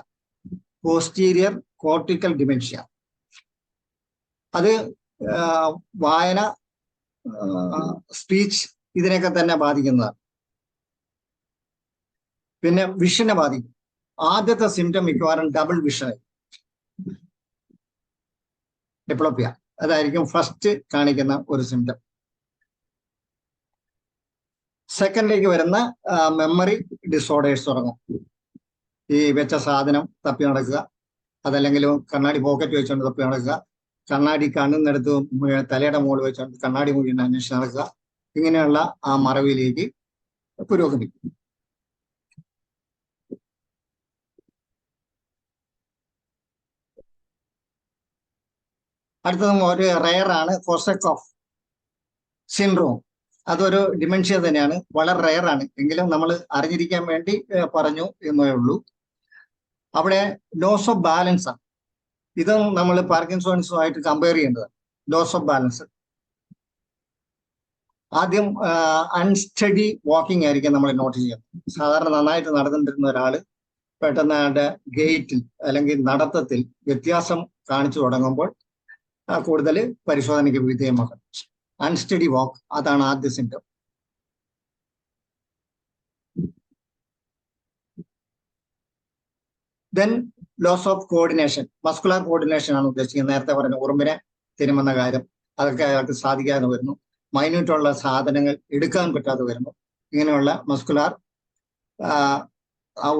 Posterior cortical dementia അത് വായന, സ്പീച്ച് ഇതിനെയൊക്കെ തന്നെ ബാധിക്കുന്നതാണ്. പിന്നെ വിഷനെ ബാധിക്കും. ആദ്യത്തെ സിംറ്റം മിക്കവാറും ഡബിൾ വിഷൻ, ഡിപ്ലോപ്പിയ, അതായിരിക്കും ഫസ്റ്റ് കാണിക്കുന്ന ഒരു സിംറ്റം. സെക്കൻഡിലേക്ക് വരുന്ന മെമ്മറി ഡിസോർഡേഴ്സ് തുടങ്ങും. ഈ വെച്ച സാധനം തപ്പി നടക്കുക, അതല്ലെങ്കിൽ കണ്ണാടി പോക്കറ്റ് വെച്ചുകൊണ്ട് തപ്പി നടക്കുക, കണ്ണാടി കണ്ണിനടുത്ത് തലയുടെ മുകളിൽ വെച്ചുകൊണ്ട് കണ്ണാടി മുഴുവൻ അന്വേഷിച്ച് നടക്കുക. ഇങ്ങനെയുള്ള ആ മറവിയിലേക്ക് പുരോഗമിക്കും. അടുത്തതും ഒരു റെയറാണ് കോസക്കോഫ് സിൻഡ്രോം. അതൊരു ഡിമെൻഷ്യ തന്നെയാണ്, വളരെ റെയറാണ്, എങ്കിലും നമ്മൾ അറിഞ്ഞിരിക്കാൻ വേണ്ടി പറഞ്ഞു എന്നേ ഉള്ളൂ. അവിടെ ലോസ് ഓഫ് ബാലൻസ് ആണ്. ഇതും നമ്മൾ പാർക്കിൻസോൺസുമായിട്ട് കമ്പയർ ചെയ്യേണ്ടതാണ്. ലോസ് ഓഫ് ബാലൻസ് ആദ്യം അൺസ്റ്റഡി വാക്കിംഗ് ആയിരിക്കും നമ്മൾ നോട്ട് ചെയ്യുന്നത്. സാധാരണ നന്നായിട്ട് നടന്നിട്ടിരുന്ന ഒരാൾ പെട്ടെന്ന് അയാളുടെ ഗേറ്റിൽ അല്ലെങ്കിൽ നടത്തത്തിൽ വ്യത്യാസം കാണിച്ചു തുടങ്ങുമ്പോൾ കൂടുതൽ പരിശോധനയ്ക്ക് വിധേയമാക്കണം. അൺസ്റ്റഡി വാക്ക്, അതാണ് ആദ്യ symptom. Then loss of coordination, muscular coordination ആണ് ഉദ്ദേശിക്കുന്നത്. നേരത്തെ പറഞ്ഞ ഉറുമ്പിനെ തിരുമുന്ന കാര്യം, അതൊക്കെ അയാൾക്ക് സാധിക്കാതെ വരുന്നു. മൈന്യൂട്ടുള്ള സാധനങ്ങൾ എടുക്കാൻ പറ്റാതെ വരുന്നു. ഇങ്ങനെയുള്ള മസ്കുലർ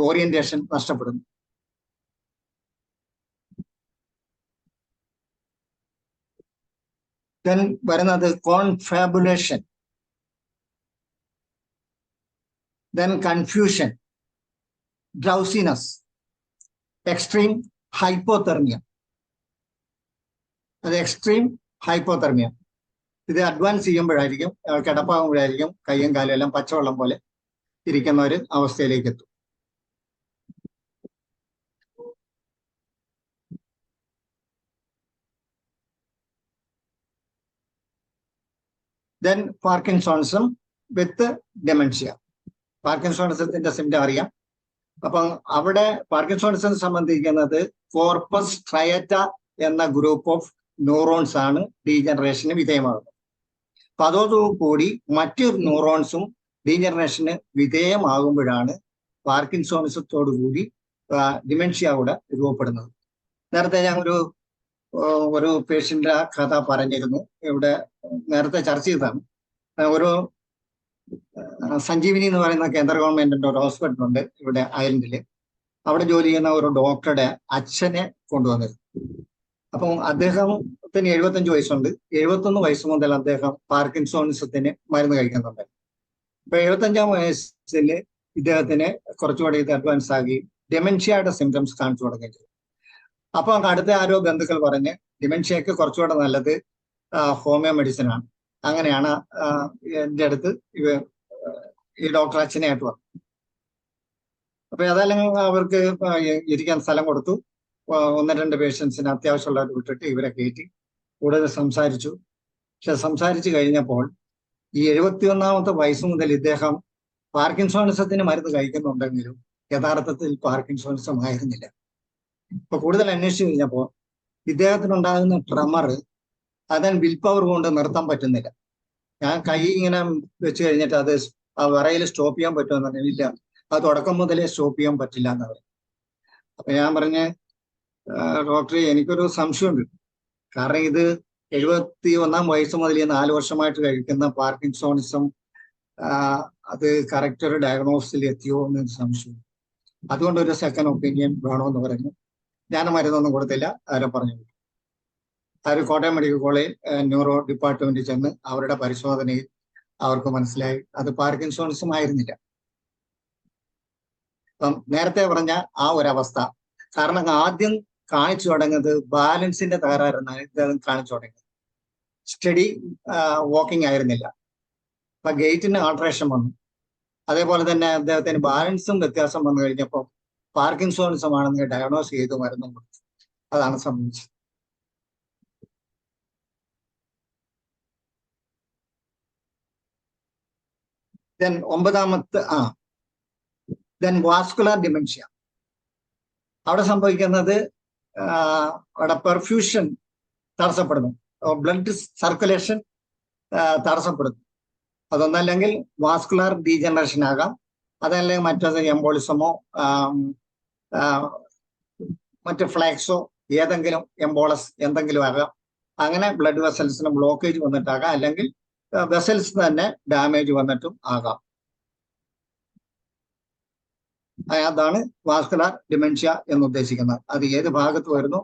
ഓറിയന്റേഷൻ നഷ്ടപ്പെടുന്നു. ദെൻ വരുന്നത് confabulation, then confusion, drowsiness, extreme hypothermia. അത് എക്സ്ട്രീം ഹൈപ്പോതെർമിയ. ഇത് അഡ്വാൻസ് ചെയ്യുമ്പോഴായിരിക്കും, കിടപ്പാകുമ്പോഴായിരിക്കും കയ്യും കാലും എല്ലാം പച്ചവെള്ളം പോലെ ഇരിക്കുന്ന ഒരു അവസ്ഥയിലേക്ക് എത്തും. Then parkinsonism with dementia. പാർക്കിൻസോണിസത്തിന്റെ സിംറ്റം അറിയാം. അപ്പം അവിടെ പാർക്കിൻസോണിസം സംബന്ധിക്കുന്നത് കോർപ്പസ് ട്രയറ്റ എന്ന ഗ്രൂപ്പ് ഓഫ് ന്യൂറോൺസ് ആണ് ഡീജനറേഷന് വിധേയമാകുന്നത്. അപ്പൊ അതോടുകൂടി മറ്റു ന്യൂറോൺസും ഡീജനറേഷന് വിധേയമാകുമ്പോഴാണ് പാർക്കിൻസോണിസത്തോടു കൂടി ഡിമെൻഷ്യ കൂടെ രൂപപ്പെടുന്നത്. നേരത്തെ ഞാൻ ഒരു പേഷ്യന്റെ കഥ പറഞ്ഞിരുന്നു, ഇവിടെ നേരത്തെ ചർച്ച ചെയ്തതാണ്. ഒരു സഞ്ജീവിനി എന്ന് പറയുന്ന കേന്ദ്ര ഗവൺമെന്റിന്റെ ഒരു ഹോസ്പിറ്റൽ ഉണ്ട് ഇവിടെ അയർലൻഡില്. അവിടെ ജോലി ചെയ്യുന്ന ഒരു ഡോക്ടറുടെ അച്ഛനെ കൊണ്ടുവന്നിരുന്നു. അപ്പം അദ്ദേഹത്തിന് 75 വയസ്സുണ്ട്. 71 വയസ്സ് മുതൽ അദ്ദേഹം പാർക്കിൻസോണിസത്തിന് മരുന്ന് കഴിക്കുന്നുണ്ട്. അപ്പൊ 75-ാം വയസ്സിൽ ഇദ്ദേഹത്തിന് കുറച്ചുകൂടി ഇത് അഡ്വാൻസ് ആക്കി ഡെമൻഷ്യയുടെ സിംറ്റംസ് കാണിച്ചു തുടങ്ങുകയും ചെയ്തു. അപ്പൊ അടുത്ത ആരോ ബന്ധുക്കൾ പറഞ്ഞ് ഡിമെൻഷ്യക്ക് കുറച്ചുകൂടെ നല്ലത് ഹോമിയോ മെഡിസിൻ ആണ്. അങ്ങനെയാണ് എൻ്റെ അടുത്ത് ഈ ഡോക്ടർ അച്ഛനായിട്ട് വന്നു. അപ്പൊ ഏതായാലും അവർക്ക് ഇരിക്കാൻ സ്ഥലം കൊടുത്തു. 1-2 പേഷ്യൻസിന് അത്യാവശ്യമുള്ളവർ വിട്ടിട്ട് ഇവരെ കയറ്റി കൂടുതൽ സംസാരിച്ചു. പക്ഷെ സംസാരിച്ചു കഴിഞ്ഞപ്പോൾ ഈ 71-ാമത്തെ വയസ്സ് മുതൽ ഇദ്ദേഹം പാർക്കിൻസോണിസത്തിന് മരുന്ന് കഴിക്കുന്നുണ്ടെങ്കിലും യഥാർത്ഥത്തിൽ പാർക്കിൻസോണിസം ആയിരുന്നില്ല. ഇപ്പൊ കൂടുതൽ അന്വേഷിച്ചു കഴിഞ്ഞപ്പോൾ ഇദ്ദേഹത്തിനുണ്ടാകുന്ന ട്രെമർ അതിന് വിൽ പവർ കൊണ്ട് നിർത്താൻ പറ്റുന്നില്ല. ഞാൻ കൈ ഇങ്ങനെ വെച്ച് കഴിഞ്ഞിട്ട് അത് ആ വിറയിൽ സ്റ്റോപ്പ് ചെയ്യാൻ പറ്റുമെന്ന് പറഞ്ഞില്ല. അത് തുടക്കം മുതലേ സ്റ്റോപ്പ് ചെയ്യാൻ പറ്റില്ല എന്ന് പറയും. അപ്പൊ ഞാൻ പറഞ്ഞ ഡോക്ടറെ, എനിക്കൊരു സംശയമുണ്ട്. കാരണം ഇത് 71-ാം വയസ്സ് മുതൽ 4 വർഷമായിട്ട് കഴിക്കുന്ന പാർക്കിൻസോണിസം അത് കറക്റ്റ് ഒരു ഡയഗ്നോസിൽ എത്തിയോ എന്നൊരു സംശയം. അതുകൊണ്ട് ഒരു സെക്കൻഡ് ഒപ്പീനിയൻ വേണമെന്ന് പറഞ്ഞു. ഞാൻ മരുന്നൊന്നും കൊടുത്തില്ല, അവരെ പറഞ്ഞു. അവർ കോട്ടയം മെഡിക്കൽ കോളേജ് ന്യൂറോ ഡിപ്പാർട്ട്മെന്റിൽ ചെന്ന് അവരുടെ പരിശോധനയിൽ അവർക്ക് മനസ്സിലായി അത് പാർക്കിൻസോണിസം ആയിരുന്നില്ല. അപ്പം നേരത്തെ പറഞ്ഞ ആ ഒരവസ്ഥ, കാരണം ആദ്യം കാണിച്ചു തുടങ്ങുന്നത് ബാലൻസിന്റെ തകരാറെന്നാണ് ഇദ്ദേഹം കാണിച്ചു തുടങ്ങിയത്. സ്റ്റഡി വാക്കിംഗ് ആയിരുന്നില്ല. അപ്പൊ ഗേറ്റിന് ആൾട്രേഷൻ വന്നു. അതേപോലെ തന്നെ അദ്ദേഹത്തിന് ബാലൻസും വ്യത്യാസം വന്നു കഴിഞ്ഞപ്പോൾ പാർക്കിൻസോണിസം ആണെന്ന് ഡയഗ്നോസ് ചെയ്ത് മരുന്നും കൊടുത്തു. അതാണ് സംഭവിച്ചത്. ദെൻ 9-ാമത്തെ ദെൻ വാസ്കുലർ ഡിമെൻഷ്യ. അവിടെ സംഭവിക്കുന്നത് അവിടെ പെർഫ്യൂഷൻ തടസ്സപ്പെടുന്നു, ബ്ലഡ് സർക്കുലേഷൻ തടസ്സപ്പെടുന്നു. അതൊന്നല്ലെങ്കിൽ വാസ്കുലർ ഡീജനറേഷൻ ആകാം, അതല്ലെങ്കിൽ മറ്റത് എംബോളിസമോ മറ്റ് ഫ്ലാക്സോ ഏതെങ്കിലും എംബോളസ് എന്തെങ്കിലും ആകാം. അങ്ങനെ ബ്ലഡ് വെസൽസിന് ബ്ലോക്കേജ് വന്നിട്ടാകാം, അല്ലെങ്കിൽ വെസൽസ് തന്നെ ഡാമേജ് വന്നിട്ടും ആകാം. അതാണ് വാസ്കുലർ ഡിമെൻഷ്യ എന്ന് ഉദ്ദേശിക്കുന്നത്. അത് ഏത് ഭാഗത്ത് വരുന്നു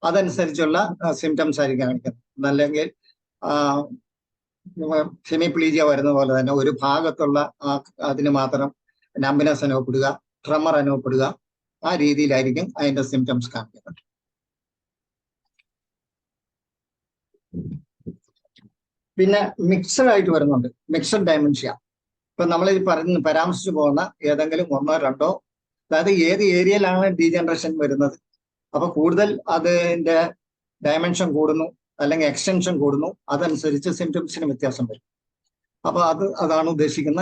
അതനുസരിച്ചുള്ള സിംറ്റംസ് ആയിരിക്കും കാണിക്കുന്നത്. അല്ലെങ്കിൽ ഹെമിപ്ലീജിയ വരുന്ന പോലെ തന്നെ ഒരു ഭാഗത്തുള്ള അതിന് മാത്രം നമ്പിനെസ് അനുഭവപ്പെടുക, ട്രെമർ അനുഭവപ്പെടുക, ആ രീതിയിലായിരിക്കും അതിന്റെ സിംറ്റംസ് കാണിക്കുന്നത്. പിന്നെ മിക്സഡ് ആയിട്ട് വരുന്നുണ്ട്, മിക്സഡ് ഡൈമെൻഷ്യ. ഇപ്പൊ നമ്മൾ ഈ പരാമർശിച്ചു പോകുന്ന ഏതെങ്കിലും 1 or 2, അതായത് ഏത് ഏരിയയിലാണ് ഡീജനറേഷൻ വരുന്നത്, അപ്പൊ കൂടുതൽ അതിന്റെ ഡയമെൻഷൻ കൂടുന്നു അല്ലെങ്കിൽ എക്സ്റ്റൻഷൻ കൂടുന്നു, അതനുസരിച്ച് സിംറ്റംസിന് വ്യത്യാസം വരും. അപ്പൊ അതാണ് ഉദ്ദേശിക്കുന്ന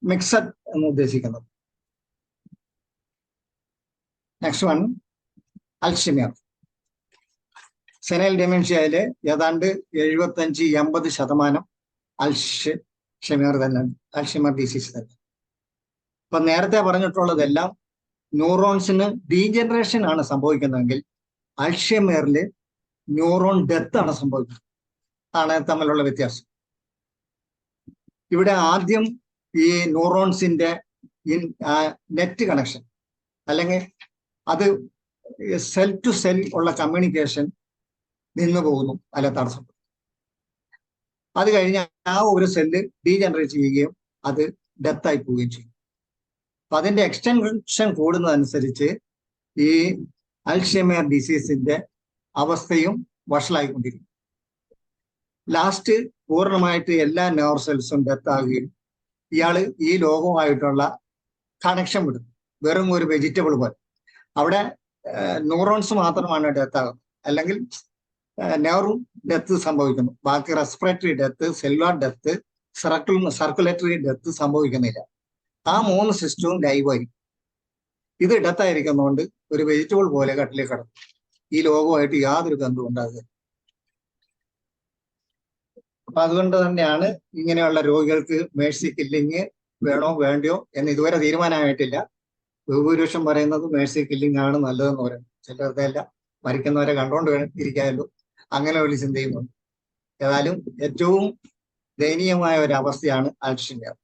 മിക്സഡ് എന്ന് ഉദ്ദേശിക്കുന്നത്. Next one, Alzheimer. സെനൈൽ ഡിമെൻഷ്യയില് ഏതാണ്ട് 75-80% അൽഷിമർ തന്നെ, അൽഷിമർ ഡിസീസ് തന്നെ. ഇപ്പൊ നേരത്തെ പറഞ്ഞിട്ടുള്ളതെല്ലാം ന്യൂറോൺസിന് ഡീജനറേഷൻ ആണ് സംഭവിക്കുന്നതെങ്കിൽ അൽഷിമറില് ന്യൂറോൺ ഡെത്ത് ആണ് സംഭവിക്കുന്നത്. ആണ് തമ്മിലുള്ള വ്യത്യാസം. ഇവിടെ ആദ്യം ഈ ന്യൂറോൺസിന്റെ നെറ്റ് കണക്ഷൻ അല്ലെങ്കിൽ അത് സെൽ ടു സെൽ ഉള്ള കമ്മ്യൂണിക്കേഷൻ നിന്നു പോകുന്നു, അല്ല തടസ്സപ്പെടും. അത് കഴിഞ്ഞ് ആ ഒരു സെല്ല് ഡീജനറേറ്റ് ചെയ്യുകയും അത് ഡെത്തായി പോവുകയും ചെയ്യും. അപ്പൊ അതിന്റെ എക്സ്റ്റൻഷൻ കൂടുന്നതനുസരിച്ച് ഈ അൽഷിമർ ഡിസീസിന്റെ അവസ്ഥയും വഷളായിക്കൊണ്ടിരിക്കും. ലാസ്റ്റ് പൂർണ്ണമായിട്ട് എല്ലാ നെർവ് സെൽസും ഡെത്ത് ആകുകയും ഇയാള് ഈ ലോകവുമായിട്ടുള്ള കണക്ഷൻ വിടും. വെറും ഒരു വെജിറ്റബിൾ പോലെ. അവിടെ ന്യൂറോൺസ് മാത്രമാണ് ഡെത്ത് ആകുന്നത്, അല്ലെങ്കിൽ നെർവും ഡെത്ത് സംഭവിക്കുന്നു. ബാക്കി respiratory death, cellular death, circulatory death സംഭവിക്കുന്നില്ല. ആ 3 സിസ്റ്റവും ലൈവായിരിക്കും. ഇത് ഡെത്ത് ആയിരിക്കുന്നതുകൊണ്ട് ഒരു വെജിറ്റബിൾ പോലെ കട്ടിലേക്ക് കിടക്കും. ഈ ലോകവുമായിട്ട് യാതൊരു ബന്ധവും ഉണ്ടാകുക. അപ്പൊ അതുകൊണ്ട് തന്നെയാണ് ഇങ്ങനെയുള്ള രോഗികൾക്ക് മേഴ്സി കില്ലിങ് വേണോ വേണ്ടയോ എന്ന് ഇതുവരെ തീരുമാനമായിട്ടില്ല. ബഹുഭൂരിപക്ഷം പറയുന്നത് മേഴ്സി കില്ലിങ് ആണ് നല്ലതെന്ന് പറയുന്നത്. ചിലരുടെ അല്ല, മരിക്കുന്നവരെ കണ്ടുകൊണ്ട് ഇരിക്കാമല്ലോ, അങ്ങനെ ഒരു ചിന്തയുമുണ്ട്. ഏതായാലും ഏറ്റവും ദയനീയമായ ഒരു അവസ്ഥയാണ് അൽഷിമർ.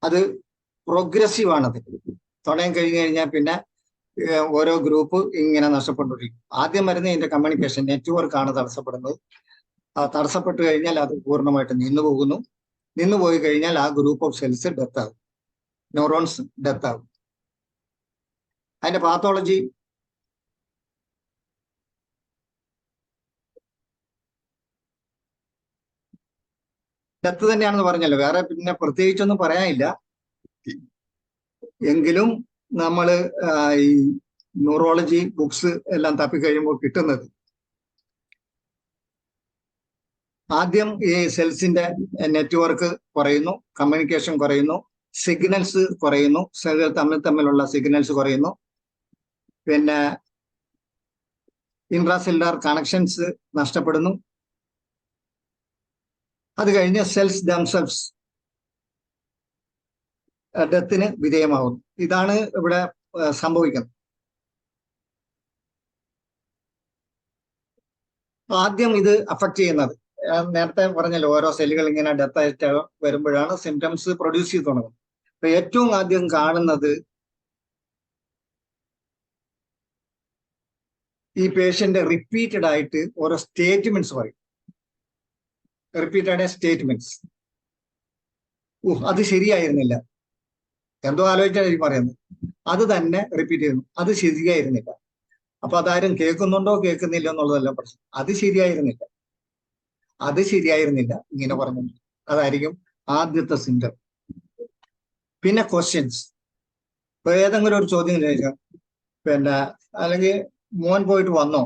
അത് പ്രോഗ്രസീവ് ആണത്. തുടങ്ങി കഴിഞ്ഞു കഴിഞ്ഞാൽ പിന്നെ ഓരോ ഗ്രൂപ്പ് ഇങ്ങനെ നഷ്ടപ്പെട്ടുകൊണ്ടിരിക്കും. ആദ്യം വരുന്ന ഇതിന്റെ കമ്മ്യൂണിക്കേഷൻ നെറ്റ്വർക്കാണ് തടസ്സപ്പെടുന്നത്. തടസ്സപ്പെട്ടു കഴിഞ്ഞാൽ അത് പൂർണ്ണമായിട്ട് നിന്നുപോകുന്നു. നിന്നുപോയി കഴിഞ്ഞാൽ ആ ഗ്രൂപ്പ് ഓഫ് സെൽസ് ഡെത്ത് ആകും, ന്യൂറോൺസ് ഡെത്ത് ആകും. അതിന്റെ പാത്തോളജി ഡെത്ത് തന്നെയാണെന്ന് പറഞ്ഞല്ലോ, വേറെ പിന്നെ പ്രത്യേകിച്ചൊന്നും പറയാനില്ല. എങ്കിലും നമ്മൾ ഈ ന്യൂറോളജി ബുക്സ് എല്ലാം തപ്പിക്കഴിയുമ്പോൾ കിട്ടുന്നത്. ആദ്യം ഈ സെൽസിന്റെ നെറ്റ്വർക്ക് കുറയുന്നു, കമ്മ്യൂണിക്കേഷൻ കുറയുന്നു, സിഗ്നൽസ് കുറയുന്നു, സെല്ലുകൾ തമ്മിലുള്ള സിഗ്നൽസ് കുറയുന്നു, പിന്നെ ഇൻട്രാസെല്ലുലാർ കണക്ഷൻസ് നഷ്ടപ്പെടുന്നു. അത് കഴിഞ്ഞ് സെൽസ് ദംസെൽസ് ഡെത്തിന് വിധേയമാകുന്നു. ഇതാണ് ഇവിടെ സംഭവിക്കുന്നത്. ആദ്യം ഇത് അഫക്ട് ചെയ്യുന്നത് നേരത്തെ പറഞ്ഞല്ലോ, ഓരോ സെല്ലുകൾ ഇങ്ങനെ ഡെത്ത് ആയിട്ട് വരുമ്പോഴാണ് സിംറ്റംസ് പ്രൊഡ്യൂസ് ചെയ്ത് തുടങ്ങുന്നത്. അപ്പൊ ഏറ്റവും ആദ്യം കാണുന്നത് ഈ പേഷ്യന്റ് റിപ്പീറ്റഡ് ആയിട്ട് ഓരോ സ്റ്റേറ്റ്മെന്റ്സ് പറയും. Repeated statements. അത് ശരിയായിരുന്നില്ല, എന്തോ ആലോചിച്ചായിരിക്കും പറയുന്നത്. അത് തന്നെ റിപ്പീറ്റ് ചെയ്യുന്നു, അത് ശരിയായിരുന്നില്ല. അപ്പൊ അതാരും കേൾക്കുന്നുണ്ടോ കേൾക്കുന്നില്ല എന്നുള്ളതല്ല പ്രശ്നം, അത് ശരിയായിരുന്നില്ല, അത് ശരിയായിരുന്നില്ല ഇങ്ങനെ പറഞ്ഞു. അതായിരിക്കും ആദ്യത്തെ സിംറ്റം. പിന്നെ ക്വസ്റ്റ്യൻസ്. ഇപ്പൊ ഏതെങ്കിലും ഒരു ചോദ്യം ചോദിക്കാം, പിന്നെ അല്ലെങ്കിൽ മോൻ പോയിട്ട് വന്നോ,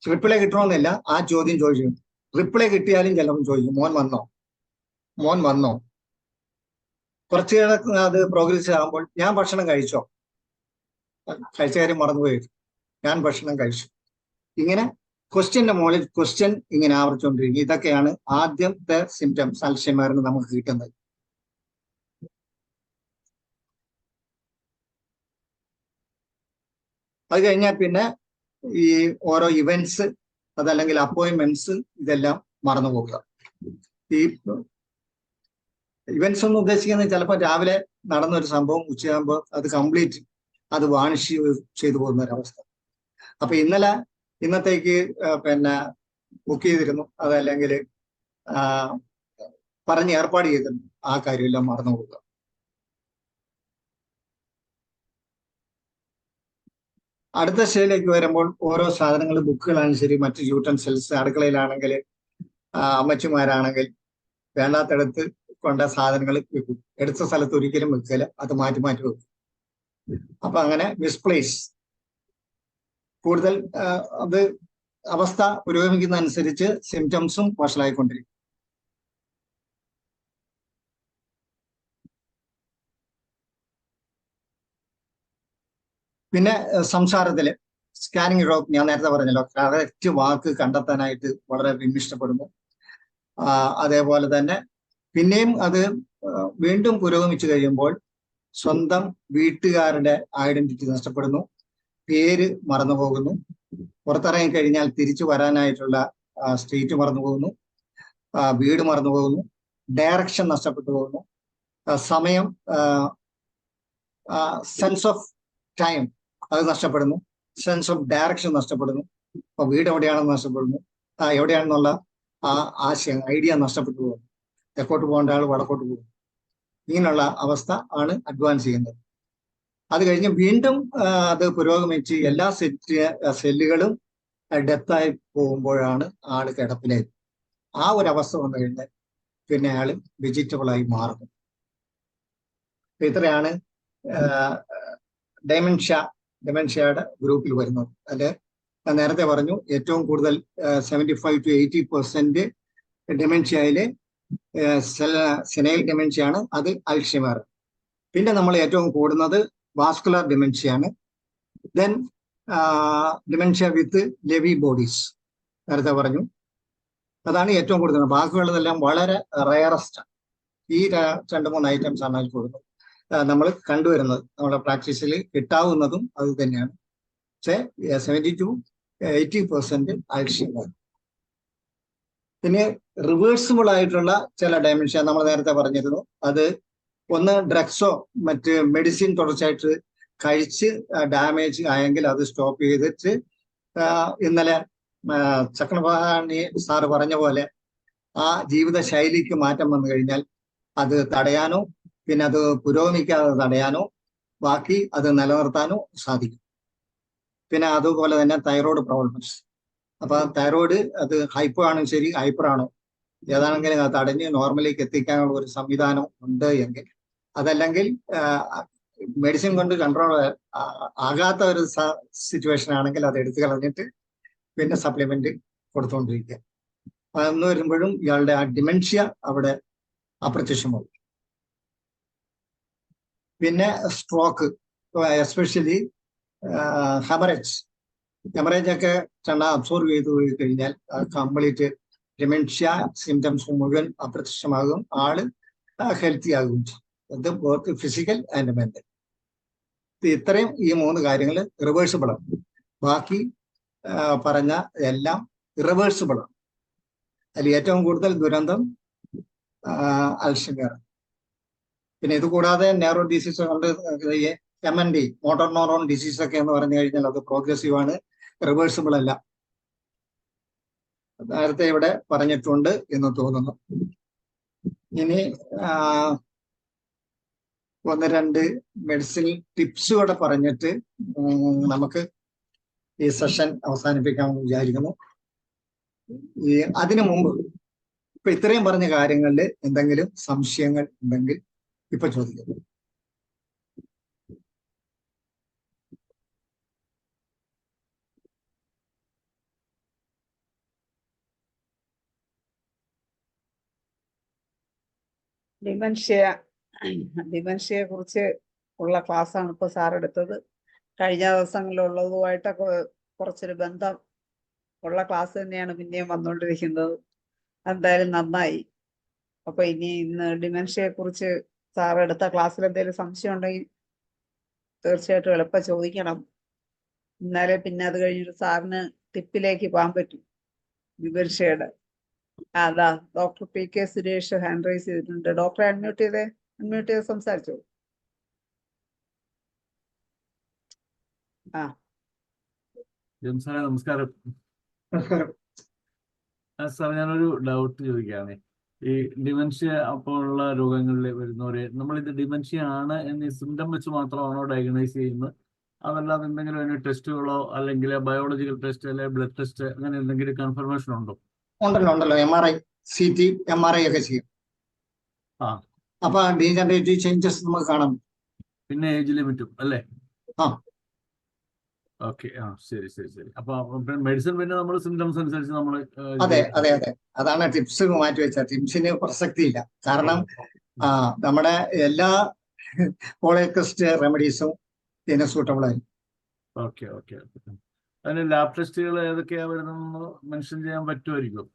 റിപ്ലൈ കിട്ടണമെന്നില്ല, ആ ചോദ്യം ചോദിച്ചു. റിപ്ലൈ കിട്ടിയാലും ചിലപ്പോൾ ചോദിക്കും മോൻ വന്നോ, മോൻ വന്നോ. കുറച്ച് അത് പ്രോഗ്രസ് ആകുമ്പോൾ ഞാൻ ഭക്ഷണം കഴിച്ചോ, കഴിച്ച കാര്യം മറന്നുപോയി, ഞാൻ ഭക്ഷണം കഴിച്ചു. ഇങ്ങനെ ക്വസ്റ്റ്യന്റെ മുകളിൽ ക്വസ്റ്റ്യൻ ഇങ്ങനെ ആവർത്തിച്ചുകൊണ്ടിരിക്കും. ഇതൊക്കെയാണ് ആദ്യത്തെ സിംറ്റംസ് അൽഷൈമറിന് നമുക്ക് കിട്ടുന്നത്. അത് കഴിഞ്ഞാൽ പിന്നെ ഈ ഓരോ ഇവന്റ്സ്, അതല്ലെങ്കിൽ അപ്പോയിന്റ്മെന്റ്സ്, ഇതെല്ലാം മറന്നു പോകുക. ഈ ഇവന്റ്സ് എന്ന് ഉദ്ദേശിക്കുന്നത് ചിലപ്പോൾ രാവിലെ നടന്നൊരു സംഭവം ഉച്ചയാകുമ്പോൾ അത് കംപ്ലീറ്റ് അത് വാണിഷ് ചെയ്തു പോകുന്ന ഒരവസ്ഥ. അപ്പൊ ഇന്നത്തേക്ക് പിന്നെ ബുക്ക് ചെയ്തിരുന്നു, അതല്ലെങ്കിൽ പറഞ്ഞ് ഏർപ്പാട് ചെയ്തിരുന്നു, ആ കാര്യമെല്ലാം മറന്നു പോകുക. അടുത്ത സ്റ്റേജിലേക്ക് വരുമ്പോൾ ഓരോ സാധനങ്ങൾ, ബുക്കുകളാണ് ശരി, മറ്റ് യൂട്ടൻസിൽസ്, അടുക്കളയിലാണെങ്കിൽ അമ്മച്ചിമാരാണെങ്കിൽ വേണ്ടാത്തടത്ത് കൊണ്ട സാധനങ്ങൾ വെക്കും, എടുത്ത സ്ഥലത്ത് ഒരിക്കലും വെക്കില്ല, അത് മാറ്റി മാറ്റി വെക്കും. അപ്പൊ അങ്ങനെ മിസ്പ്ലേസ് കൂടുതൽ. അത് അവസ്ഥ പുരോഗമിക്കുന്ന അനുസരിച്ച് സിംറ്റംസും വഷളായിക്കൊണ്ടിരിക്കും. പിന്നെ സംസാരത്തില് സ്കാനിങ് ഡോഗ്, ഞാൻ നേരത്തെ പറഞ്ഞല്ലോ, കറക്റ്റ് വാക്ക് കണ്ടെത്താനായിട്ട് വളരെ വിമിഷ്ടപ്പെടുന്നു. അതേപോലെ തന്നെ പിന്നെയും അത് വീണ്ടും പുരോഗമിച്ചു കഴിയുമ്പോൾ സ്വന്തം വീട്ടുകാരുടെ ഐഡന്റിറ്റി നഷ്ടപ്പെടുന്നു, പേര് മറന്നു പോകുന്നു, പുറത്തിറങ്ങി കഴിഞ്ഞാൽ തിരിച്ചു വരാനായിട്ടുള്ള സ്ട്രീറ്റ് മറന്നു പോകുന്നു, വീട് മറന്നു പോകുന്നു, ഡയറക്ഷൻ നഷ്ടപ്പെട്ടു പോകുന്നു, സമയം, സെൻസ് ഓഫ് ടൈം അത് നഷ്ടപ്പെടുന്നു, സെൻസ് ഓഫ് ഡയറക്ഷൻ നഷ്ടപ്പെടുന്നു. അപ്പൊ വീട് എവിടെയാണെന്ന് നഷ്ടപ്പെടുന്നു, എവിടെയാണെന്നുള്ള ആ ആശയം, ഐഡിയ നഷ്ടപ്പെട്ടു പോകുന്നു. തെക്കോട്ട് പോകേണ്ട ആൾ വടക്കോട്ട് പോകും. ഇങ്ങനെയുള്ള അവസ്ഥ ആണ് അഡ്വാൻസ് ചെയ്യുന്നത്. അത് കഴിഞ്ഞ് വീണ്ടും അത് പുരോഗമിച്ച് എല്ലാ സെല്ലുകളും ഡെത്തായി പോകുമ്പോഴാണ് ആള് കിടപ്പിലായി. ആ ഒരു അവസ്ഥ വന്നു കഴിഞ്ഞാൽ പിന്നെ അയാൾ വെജിറ്റബിളായി മാറുന്നു. ഇത്രയാണ് ഡെമൻഷ്യയുടെ ഗ്രൂപ്പിൽ വരുന്നത്. അതിൽ ഞാൻ നേരത്തെ പറഞ്ഞു, ഏറ്റവും കൂടുതൽ 75 to 80% ഡെമൻഷ്യയിലെ സെനൈൽ ഡെമൻഷ്യയാണ്, അത് അൽഷൈമർ. പിന്നെ നമ്മൾ ഏറ്റവും കൂടുന്നത് വാസ്കുലർ ഡെമൻഷ്യയാണ്. ദെൻ ഡെമൻഷ്യ വിത്ത് ലെവി ബോഡീസ് നേരത്തെ പറഞ്ഞു, അതാണ് ഏറ്റവും കൂടുതൽ. ബാക്കിയുള്ളതെല്ലാം വളരെ റയറസ്റ്റ്. ഈ 2-3 ഐറ്റംസ് ആണ് അതിൽ കൂടുന്നത്. നമ്മൾ കണ്ടുവരുന്നത്, നമ്മുടെ പ്രാക്ടീസിൽ കിട്ടാവുന്നതും അത് തന്നെയാണ്. പക്ഷേ 70 to 80% അൽഷൈമർ. പിന്നെ റിവേഴ്സിബിൾ ആയിട്ടുള്ള ചില ഡയമെൻഷ്യ നമ്മൾ നേരത്തെ പറഞ്ഞിരുന്നു. അത് ഒന്ന് ഡ്രഗ്സോ മറ്റ് മെഡിസിൻ തുടർച്ചയായിട്ട് കഴിച്ച് ഡാമേജ് ആയെങ്കിൽ അത് സ്റ്റോപ്പ് ചെയ്തിട്ട്, ഇന്നലെ ചക്രപാണി സാറ് പറഞ്ഞ പോലെ ആ ജീവിത ശൈലിക്ക് മാറ്റം വന്നു കഴിഞ്ഞാൽ അത് തടയാനോ പിന്നെ അത് പുരോഗമിക്കാതെ തടയാനോ ബാക്കി അത് നിലനിർത്താനോ സാധിക്കും. പിന്നെ അതുപോലെ തന്നെ തൈറോയ്ഡ് പ്രോബ്ലംസ്. അപ്പൊ തൈറോയ്ഡ് അത് ഹൈപ്പോ ആണോ ശരി, ഹൈപ്പർ ആണോ ഏതാണെങ്കിലും അത് തടഞ്ഞ് നോർമലിലേക്ക് എത്തിക്കാനുള്ള ഒരു സംവിധാനം ഉണ്ട് എങ്കിൽ, അതല്ലെങ്കിൽ മെഡിസിൻ കൊണ്ട് കൺട്രോൾ ആകാത്ത ഒരു സിറ്റുവേഷൻ ആണെങ്കിൽ അത് എടുത്തു കളഞ്ഞിട്ട് പിന്നെ സപ്ലിമെന്റ് കൊടുത്തുകൊണ്ടിരിക്കുക. അന്ന് വരുമ്പോഴും ഇയാളുടെ ആ ഡിമെൻഷ്യ അവിടെ അപ്രത്യക്ഷമാകും. പിന്നെ സ്ട്രോക്ക്, എസ്പെഷ്യലി ഹെമറേജ് ഒക്കെ ചെണ്ട അബ്സോർവ് ചെയ്തു പോയി കഴിഞ്ഞാൽ കംപ്ലീറ്റ് ഡിമെൻഷ്യ സിംറ്റംസ് മുഴുവൻ അപ്രത്യക്ഷമാകും, ആള് ഹെൽത്തി ആകും. ഇത് ബോത്ത് ഫിസിക്കൽ ആൻഡ് മെന്റൽ. ഇത്രയും ഈ 3 കാര്യങ്ങൾ റിവേഴ്സിബിൾ ആണ്. ബാക്കി പറഞ്ഞ എല്ലാം ഇറിവേഴ്സിബിൾ ആണ്. അതിൽ ഏറ്റവും കൂടുതൽ ദുരന്തം അൽഷിമർ. പിന്നെ ഇത് കൂടാതെ നെയ്റോ ഡിസീസ് കൊണ്ട് MND, മോട്ടോർ ന്യൂറോൺ ഡിസീസ് ഒക്കെ എന്ന് പറഞ്ഞു കഴിഞ്ഞാൽ അത് പ്രോഗ്രസീവ് ആണ്, റിവേഴ്സിബിൾ അല്ല. നേരത്തെ ഇവിടെ പറഞ്ഞിട്ടുണ്ട് എന്ന് തോന്നുന്നു. ഇനി 1-2 മെഡിസിൻ ടിപ്സ് കൂടെ പറഞ്ഞിട്ട് നമുക്ക് ഈ സെഷൻ അവസാനിപ്പിക്കാമെന്ന് വിചാരിക്കുന്നു. അതിനു മുമ്പ് ഇപ്പൊ ഇത്രയും പറഞ്ഞ കാര്യങ്ങളിൽ എന്തെങ്കിലും സംശയങ്ങൾ ഉണ്ടെങ്കിൽ ഇപ്പൊ ചോദിക്കാം. ഡിമെൻഷ്യയെ കുറിച്ച് ഉള്ള ക്ലാസ്സാണ് ഇപ്പോൾ സാർ എടുത്തത്. കഴിഞ്ഞ ദിവസങ്ങളിലുള്ളതുമായിട്ടൊക്കെ കുറച്ചൊരു ബന്ധം ഉള്ള ക്ലാസ് തന്നെയാണ് പിന്നെയും വന്നുകൊണ്ടിരിക്കുന്നത്. എന്തായാലും നന്നായി. അപ്പൊ ഇന്ന് ഡിമെൻഷ്യയെ കുറിച്ച് സാർ എടുത്ത ക്ലാസ്സിൽ എന്തെങ്കിലും സംശയം ഉണ്ടെങ്കിൽ തീർച്ചയായിട്ടും എളുപ്പം ചോദിക്കണം. എന്നാലേ പിന്നെ അത് കഴിഞ്ഞിട്ട് സാറിന് ടിപ്പിലേക്ക് പോകാൻ പറ്റും. ഡിമെൻഷ്യയുടെ അതാ doctor PK Suresh hand raise ചെയ്തിട്ടുണ്ട്. ഡോക്ടറെ അൺമ്യൂട്ട് ചെയ്ത് സംസാരിച്ചോ. നമസ്കാരം സാർ, ഞാനൊരു ഡൗട്ട് ചോദിക്കുകയാണ്. ഈ ഡിമെൻഷ്യ അപ്പോഴുള്ള രോഗങ്ങളിൽ വരുന്നവരെ നമ്മളിത് ഡിമെൻഷ്യ ആണ് എന്ന് സിംറ്റം വെച്ച് മാത്രമാണോ ഡയഗ്നൈസ് ചെയ്യുന്നത്? അതല്ലാതെ എന്തെങ്കിലും അതിന് ടെസ്റ്റുകളോ അല്ലെങ്കിൽ ബയോളജിക്കൽ ടെസ്റ്റ് അല്ലെങ്കിൽ ബ്ലഡ് ടെസ്റ്റ് അങ്ങനെ എന്തെങ്കിലും കൺഫർമേഷൻ ഉണ്ടോ? ഉണ്ടല്ലോ. MRI, CT, MRI ഒക്കെ ചെയ്യും. അപ്പൊ ഡീജനറേറ്റീവ് ചേഞ്ചസ് നമുക്ക് കാണാം. പിന്നെ ഏജ് ലിമിറ്റും അല്ലേ? ആ, ഓക്കെ. ശരി. അപ്പൊ മെഡിസിൻ പിന്നെ നമ്മൾ സിംറ്റംസ് അനുസരിച്ച് നമ്മൾ അതെ. അതാണ് ടിപ്സ് മാറ്റി വെച്ച. ടിപ്സിന് പ്രസക്തിയില്ല. കാരണം നമ്മുടെ എല്ലാ പോളിയോടെസ്റ്റ് റെമഡീസും ഇതിന് സൂട്ടബിൾ ആയി. ഓക്കെ. അതിന് ലാബ് ടെസ്റ്റുകൾ ഏതൊക്കെയാ വരുന്നതെന്ന് മെൻഷൻ ചെയ്യാൻ പറ്റുമായിരിക്കും?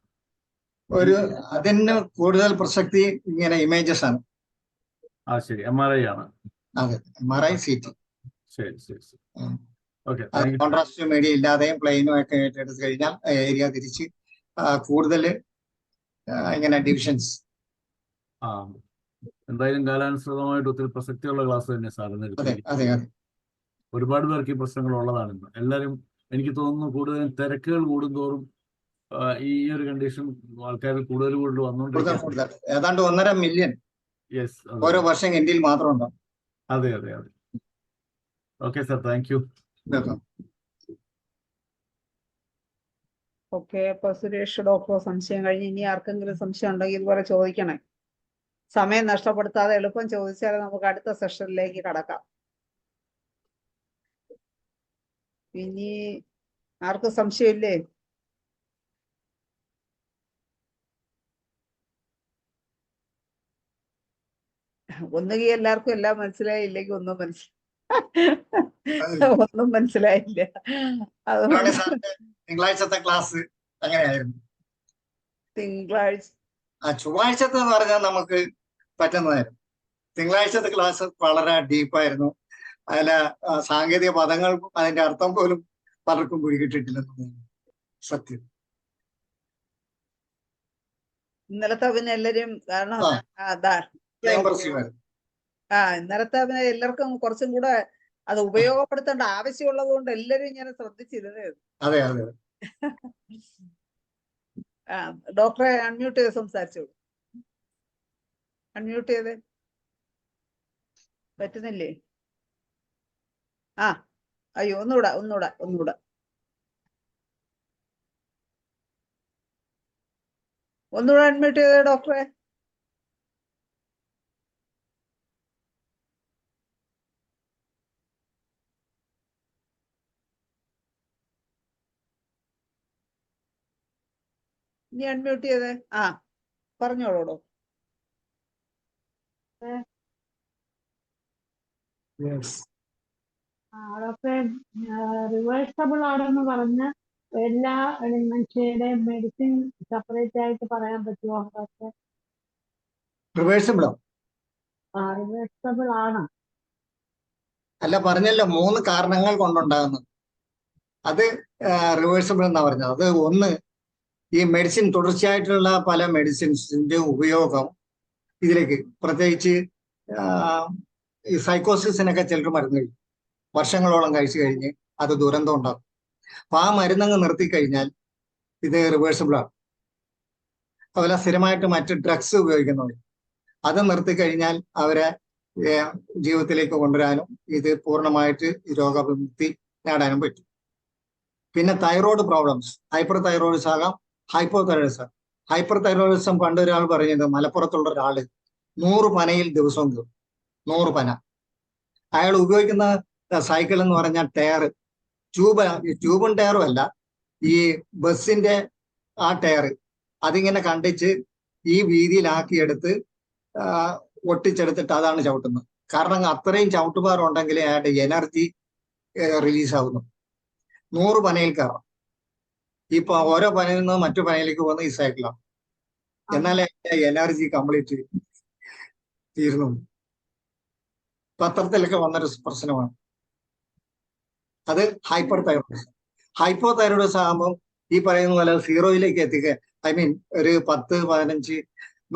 അതിന് കൂടുതൽ പ്രസക്തി ഇങ്ങനെ ഇമേജസ് ആണ്. ശരി. MRI ആണ്. അതെ, MRI, CT. ശരി. കോൺട്രാസ്റ്റ് മീഡിയ ഇല്ലാതെയും പ്ലെയിനും ഒക്കെ എടുത്തു കഴിഞ്ഞാൽ ഏരിയ തിരിച്ച് കൂടുതൽ ഇങ്ങനെ ഡിവിഷൻസ്. എന്തായാലും കാലാനുസൃതമായിട്ട് ഒത്തിരി പ്രസക്തിയുള്ള ക്ലാസ് തന്നെ സാറിന്. അതെ. ഒരുപാട് പേർക്ക് ഈ പ്രശ്നങ്ങൾ ഉള്ളതാണ്. എല്ലാവരും എനിക്ക് തോന്നുന്നു കൂടുതലും തിരക്കുകൾ കൂടുന്തോറും ഈ ഒരു കണ്ടീഷൻ ആൾക്കാർ കൂടുതൽ വന്നുകൊണ്ടിരിക്കുക. ഏതാണ്ട് 1.5 മില്യൺ ഓരോ വർഷം ഇന്ത്യയിൽ മാത്രമുണ്ടോ? അതെ. Okay sir, thank you. Okay. അപ്പൊ സുരേഷ് ഡോക്ടർ സംശയം കഴിഞ്ഞ് ഇനി ആർക്കെങ്കിലും സംശയം ഉണ്ടെങ്കിൽ ഇതുപോലെ ചോദിക്കണേ. സമയം നഷ്ടപ്പെടുത്താതെ എളുപ്പം ചോദിച്ചാൽ നമുക്ക് അടുത്ത സെഷനിലേക്ക് കടക്കാം. ഇനി ആർക്കും സംശയമില്ലേ? ഒന്നുകിൽ എല്ലാവർക്കും എല്ലാം മനസ്സിലായി, ഇല്ലെങ്കിൽ ഒന്നും മനസ്സിലായില്ല. തിങ്കളാഴ്ചത്തെ ക്ലാസ് എങ്ങനെയായിരുന്നു? ചൊവ്വാഴ്ചത്തെ എന്ന് പറഞ്ഞാൽ നമുക്ക് പറ്റുന്നതായിരുന്നു. തിങ്കളാഴ്ചത്തെ ക്ലാസ് വളരെ ഡീപ്പായിരുന്നു. അതിലെ സാങ്കേതിക പദങ്ങൾ അതിന്റെ അർത്ഥം പോലും പലർക്കും പിടികിട്ടിട്ടില്ലെന്ന് സത്യം. ഇന്നലത്തെ പിന്നെ എല്ലാരും കാരണം ഇന്നലത്തെ പിന്നെ എല്ലാവർക്കും കുറച്ചും കൂടെ അത് ഉപയോഗപ്പെടുത്തേണ്ട ആവശ്യമുള്ളത് കൊണ്ട് എല്ലാരും ഇങ്ങനെ ശ്രദ്ധിച്ചിരുന്നത്. അതെ. ഡോക്ടറെ അൺമ്യൂട്ട് ചെയ്ത് സംസാരിച്ചോളൂ. അൺമ്യൂട്ട് ചെയ്ത് പറ്റുന്നില്ലേ? അയ്യോ, ഒന്നുകൂടെ അൺമ്യൂട്ട് ചെയ്തേ ഡോക്ടറെ. ഇനി അൺമ്യൂട്ട് ചെയ്തേ. ആ പറഞ്ഞോളൂടോ. അതൊക്കെ റിവേഴ്സബിൾ ആണെന്ന് പറഞ്ഞ എല്ലാ ഡിമെൻഷ്യയുടെയും മെഡിസിൻ സെപ്പറേറ്റ് ആയിട്ട് പറയാൻ പറ്റുമോ? അതൊക്കെ റിവേഴ്സിബിളോ? റിവേഴ്സബിൾ ആണ്. അല്ല, പറഞ്ഞല്ലോ 3 കാരണങ്ങൾ കൊണ്ടുണ്ടാകുന്നത്. അത് റിവേഴ്സിബിൾ എന്നാ പറഞ്ഞത്. അത് ഒന്ന്, ഈ മെഡിസിൻ തുടർച്ചയായിട്ടുള്ള പല മെഡിസിൻസിന്റെ ഉപയോഗം ഇതിലേക്ക്, പ്രത്യേകിച്ച് ഈ സൈക്കോസിസിനൊക്കെ ചിലർ മരുന്ന് കഴിക്കും, വർഷങ്ങളോളം കഴിച്ചു കഴിഞ്ഞ് അത് ദുരന്തം ഉണ്ടാകും. അപ്പൊ ആ മരുന്നങ്ങ് നിർത്തിക്കഴിഞ്ഞാൽ ഇത് റിവേഴ്സിബിൾ ആണ്. അതുപോലെ സ്ഥിരമായിട്ട് മറ്റ് ഡ്രഗ്സ് ഉപയോഗിക്കുന്നവർ അത് നിർത്തിക്കഴിഞ്ഞാൽ അവരെ ജീവിതത്തിലേക്ക് കൊണ്ടുവരാനും ഇത് പൂർണ്ണമായിട്ട് രോഗവിമുക്തി നേടാനും പറ്റും. പിന്നെ തൈറോയ്ഡ് പ്രോബ്ലംസ്, ഹൈപ്പർ തൈറോയിഡിസം ആകാം, ഹൈപ്പോ തൈറോയിഡിസം. ഹൈപ്പർ തൈറോയിഡിസം പണ്ട് ഒരാൾ പറഞ്ഞത്, മലപ്പുറത്തുള്ള ഒരാള് 100 പനയിൽ ദിവസവും കയറും. 100 പന. അയാൾ ഉപയോഗിക്കുന്ന സൈക്കിൾ എന്ന് പറഞ്ഞാൽ ടയർ, ട്യൂബും ടയറും അല്ല, ഈ ബസ്സിന്റെ ആ ടയർ അതിങ്ങനെ കണ്ടിച്ച് ഈ വീതിയിലാക്കിയെടുത്ത് ഒട്ടിച്ചെടുത്തിട്ട് അതാണ് ചവിട്ടുന്നത്. കാരണം അത്രയും ചവിട്ടുപാറുണ്ടെങ്കിൽ അയാളുടെ എനർജി റിലീസ് ആവുന്നു. 100 പനയിൽ കയറാം. ഇപ്പൊ ഓരോ പനയിൽ നിന്ന് മറ്റു പനയിലേക്ക് പോകുന്ന ഈ സൈക്കിളാണ്. എന്നാലേ എനർജി കംപ്ലീറ്റ് തീർന്നു. പത്രത്തിലൊക്കെ വന്നൊരു പ്രശ്നമാണ് അത്. Hyper thyroidism. ഹൈപ്പോ തൈറോയിഡിസം ആകുമ്പോൾ ഈ പറയുന്ന പോലെ 0യിലേക്ക് എത്തിക്കുക, ഐ മീൻ ഒരു 10, 15,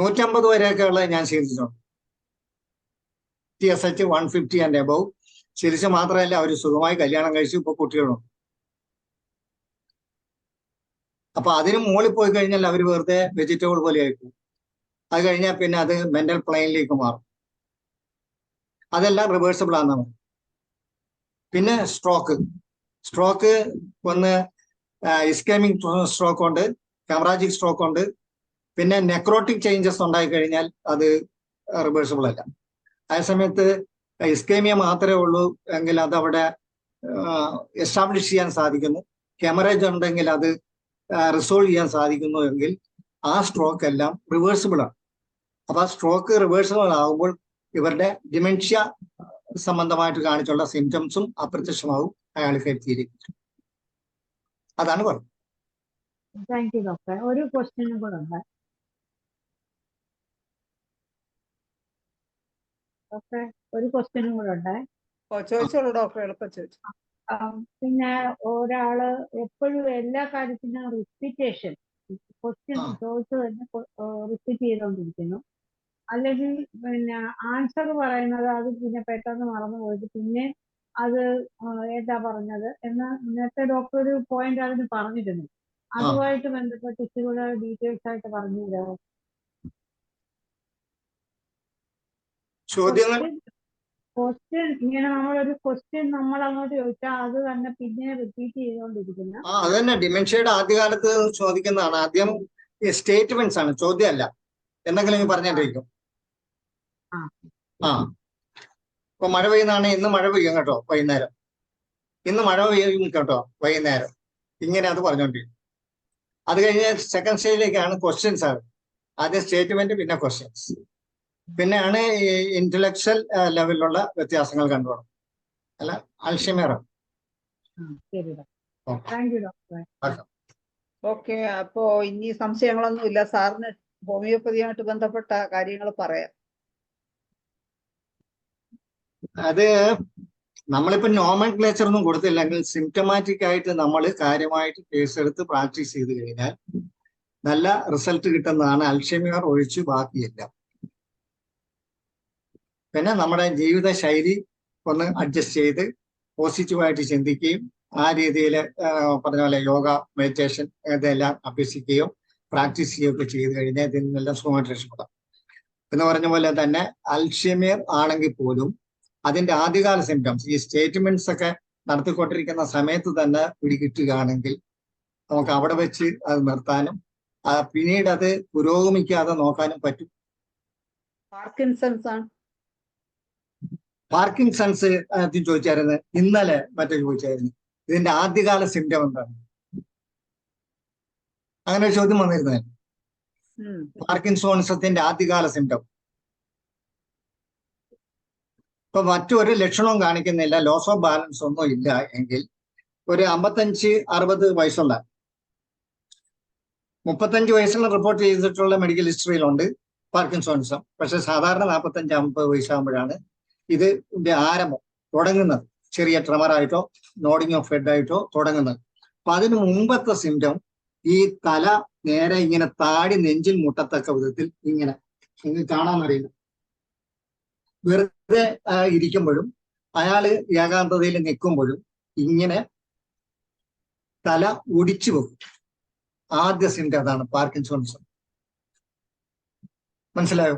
150 വരെയൊക്കെ ഉള്ളത് ഞാൻ ശീലിച്ചിട്ടുണ്ട്. TSH 150 ആൻഡ് എബവ് ശീലിച്ച് മാത്രമല്ല, അവർ സുഖമായി കല്യാണം കഴിച്ചു, ഇപ്പൊ കുട്ടികളുണ്ട്. അപ്പൊ അതിന് മുകളിൽ പോയി കഴിഞ്ഞാൽ അവർ വെറുതെ വെജിറ്റബിൾ പോലെ ആയിരിക്കും. അത് കഴിഞ്ഞാൽ പിന്നെ അത് മെന്റൽ പ്ലെയിനിലേക്ക് മാറും. അതെല്ലാം റിവേഴ്സിബിൾ ആണെന്നാണ്. പിന്നെ സ്ട്രോക്ക് ഒന്ന് ഇസ്കേമിക് സ്ട്രോക്ക് ഉണ്ട്, ഹെമറാജിക് സ്ട്രോക്ക് ഉണ്ട്. പിന്നെ നെക്രോട്ടിക് ചേഞ്ചസ് ഉണ്ടായി കഴിഞ്ഞാൽ അത് റിവേഴ്സിബിൾ അല്ല. അതേസമയത്ത് ഇസ്കേമിയ മാത്രമേ ഉള്ളൂ എങ്കിൽ അത് അവിടെ എസ്റ്റാബ്ലിഷ് ചെയ്യാൻ സാധിക്കുന്നു. ഹെമറേജ് ഉണ്ടെങ്കിൽ അത് റിസോൾവ് ചെയ്യാൻ സാധിക്കുന്നു എങ്കിൽ ആ സ്ട്രോക്ക് എല്ലാം റിവേഴ്സിബിൾ ആണ്. അപ്പൊ ആ സ്ട്രോക്ക് റിവേഴ്സിബിൾ ആകുമ്പോൾ ഇവരുടെ ഡിമെൻഷ്യ സംബന്ധമായിട്ട് കാണിച്ചുള്ള സിംറ്റംസും അപ്രത്യക്ഷമാവും, അയാൾക്ക് എത്തിയിരിക്കും. അതാണ് പറഞ്ഞത്. Thank you doctor. ഒരു ക്വസ്റ്റ്യനും കൂടെ ഉണ്ട് ഡോക്ടർ. ഒരു ക്വസ്റ്റ്യനും കൂടെ ഉണ്ട്. ചോദിച്ചോളൂ ഡോക്ടർ, എളുപ്പം ചോദിച്ചു. പിന്നെ ഒരാള് എപ്പോഴും എല്ലാ കാര്യത്തിനും റിപ്പീറ്റേഷൻ, ക്വസ്റ്റ്യൻ ചോദിച്ചു തന്നെ റിപ്പീറ്റ് ചെയ്തുകൊണ്ടിരിക്കുന്നു. അല്ലെങ്കിൽ പിന്നെ ആൻസർ പറയുന്നത് അത് പിന്നെ പെട്ടെന്ന് മറന്നു പോയിട്ട് പിന്നെ അത് എന്താ പറഞ്ഞത് എന്ന് നേരത്തെ ഡോക്ടർ ഒരു പോയിന്റ് അതിന് പറഞ്ഞിരുന്നു. അതുമായിട്ട് ബന്ധപ്പെട്ട് ഇച്ചിരി ഡീറ്റെയിൽസ് ആയിട്ട് പറഞ്ഞു തരാമോ? ക്വസ്റ്റ്യൻ ഇങ്ങനെ നമ്മളൊരു ക്വസ്റ്റ്യൻ നമ്മൾ അങ്ങോട്ട് ചോദിച്ചാൽ അത് തന്നെ പിന്നെ റിപ്പീറ്റ് ചെയ്തുകൊണ്ടിരിക്കുന്ന. അത് തന്നെ ഡിമെൻഷ്യയുടെ ആദ്യകാലത്ത് ചോദിക്കുന്നതാണ്. ആദ്യം സ്റ്റേറ്റ്മെന്റ്സ് ആണ്, ചോദ്യമല്ല. എന്തെങ്കിലും പറഞ്ഞോണ്ടിരിക്കും. ഇപ്പൊ മഴ പെയ്യുന്നതാണ്, ഇന്ന് മഴ പെയ്യും കേട്ടോ വൈകുന്നേരം, ഇന്ന് മഴ പെയ്യും കേട്ടോ വൈകുന്നേരം, ഇങ്ങനെ അത് പറഞ്ഞോണ്ടിരിക്കും. അത് കഴിഞ്ഞ് സെക്കൻഡ് സ്റ്റേജിലേക്കാണ് ക്വസ്റ്റ്യൻസ് ആണ്. ആദ്യം സ്റ്റേറ്റ്മെന്റ്, പിന്നെ ക്വസ്റ്റ്യൻസ്, പിന്നെയാണ് ഈ ഇന്റലക്ച്വൽ ലെവലിലുള്ള വ്യത്യാസങ്ങൾ കണ്ടുപോകണം. അല്ല അൽഷിമേർ. ഓക്കെ. അപ്പോ ഇനി സംശയങ്ങളൊന്നും ഇല്ല. സാറിന് ഹോമിയോപ്പതിയുമായിട്ട് ബന്ധപ്പെട്ട കാര്യങ്ങൾ പറയാം. അത് നമ്മളിപ്പോ നോമൻക്ലേച്ചർ ഒന്നും കൊടുത്തില്ലെങ്കിൽ സിംറ്റമാറ്റിക് ആയിട്ട് നമ്മൾ കാര്യമായിട്ട് കേസ് എടുത്ത് പ്രാക്ടീസ് ചെയ്ത് കഴിഞ്ഞാൽ നല്ല റിസൾട്ട് കിട്ടുന്നതാണ്. അൽഷിമേർ ഒഴിച്ച് ബാക്കിയെല്ലാം. പിന്നെ നമ്മുടെ ജീവിത ശൈലി ഒന്ന് അഡ്ജസ്റ്റ് ചെയ്ത് പോസിറ്റീവായിട്ട് ചിന്തിക്കുകയും ആ രീതിയിൽ പറഞ്ഞ പോലെ യോഗ, മെഡിറ്റേഷൻ ഇതെല്ലാം അഭ്യസിക്കുകയോ പ്രാക്ടീസ് ചെയ്യുകയൊക്കെ ചെയ്ത് കഴിഞ്ഞാൽ ഇതിൽ നിന്നെല്ലാം സുഖമായിട്ട് രക്ഷപ്പെടാം. എന്ന് പറഞ്ഞ പോലെ തന്നെ അൽഷിമേർ ആണെങ്കിൽ പോലും അതിന്റെ ആദ്യകാല സിംറ്റംസ്, ഈ സ്റ്റേറ്റ്മെന്റ്സ് ഒക്കെ നടത്തിക്കൊണ്ടിരിക്കുന്ന സമയത്ത് തന്നെ പിടികിട്ടുകയാണെങ്കിൽ നമുക്ക് അവിടെ വെച്ച് അത് നിർത്താനും പിന്നീട് അത് പുരോഗമിക്കാതെ നോക്കാനും പറ്റും. പാർക്കിൻസൺസ് ചോദിച്ചായിരുന്നു, ഇന്നലെ മറ്റേ ചോദിച്ചായിരുന്നു, ഇതിന്റെ ആദ്യകാല സിംറ്റം എന്താണ്? അങ്ങനെ ഒരു ചോദ്യം വന്നിരുന്നേ. പാർക്കിൻസോണിസത്തിന്റെ ആദ്യകാല സിംറ്റം. ഇപ്പൊ മറ്റൊരു ലക്ഷണവും കാണിക്കുന്നില്ല, ലോസ് ഓഫ് ബാലൻസ് ഒന്നും ഇല്ല എങ്കിൽ ഒരു 55-60 വയസ്സുള്ള 35 വയസ്സിൽ റിപ്പോർട്ട് ചെയ്തിട്ടുള്ള മെഡിക്കൽ ഹിസ്റ്ററിയിലുണ്ട് പാർക്കിൻസോണിസം. പക്ഷെ സാധാരണ 45-50 വയസ്സാകുമ്പോഴാണ് ഇതിന്റെ ആരംഭം തുടങ്ങുന്നത്. ചെറിയ ട്രെമറായിട്ടോ നോഡിങ് ഓഫ് ഹെഡ് ആയിട്ടോ തുടങ്ങുന്നത്. അപ്പൊ അതിന് മുമ്പത്തെ സിംറ്റം ഈ തല നേരെ ഇങ്ങനെ താടി നെഞ്ചിൽ മുട്ടത്തക്ക വിധത്തിൽ ഇങ്ങനെ കാണാനറിയില്ല. വെറുതെ ഇരിക്കുമ്പോഴും അയാള് ഏകാന്തതയിൽ നിൽക്കുമ്പോഴും ഇങ്ങനെ തല ഒടിച്ചു വെക്കും. ആദ്യ സിംറ്റം അതാണ് പാർക്കിൻസോൺസ്. മനസ്സിലായോ?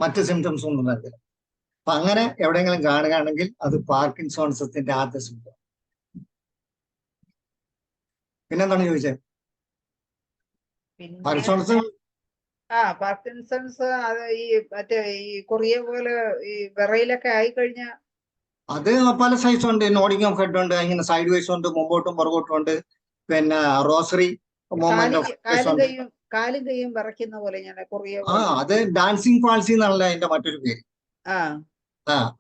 മറ്റ് സിംറ്റംസ് ഒന്നും ഉണ്ടാകില്ല. അപ്പൊ അങ്ങനെ എവിടെയെങ്കിലും കാണുകയാണെങ്കിൽ അത് പാർക്കിൻസോൺസത്തിന്റെ ആദ്യ സിംറ്റം. പിന്നെന്താണ് ചോദിച്ചത്? പാർക്കിൻസോൺസ് പാർക്കിൻസൺസ് അത് ഈ മറ്റേ ഈ കൊറിയ പോലെ ഈ വിറയിലൊക്കെ ആയിക്കഴിഞ്ഞ അത് പല സൈസ് ഉണ്ട്. നോഡിങ് ഓഫ് ഹെഡ് ഉണ്ട്, ഇങ്ങനെ സൈഡ് വൈസ് ഉണ്ട്, മുമ്പോട്ടും പുറകോട്ടും ഉണ്ട്. പിന്നെ റോസറി മൂവ്മെന്റ് ഓഫ് കാലും കൈയും വിറയ്ക്കുന്ന പോലെ ഞാൻ കൊറിയ അത് ഡാൻസിങ് പാൾസി എന്നുള്ള അതിന്റെ മറ്റൊരു പേര്.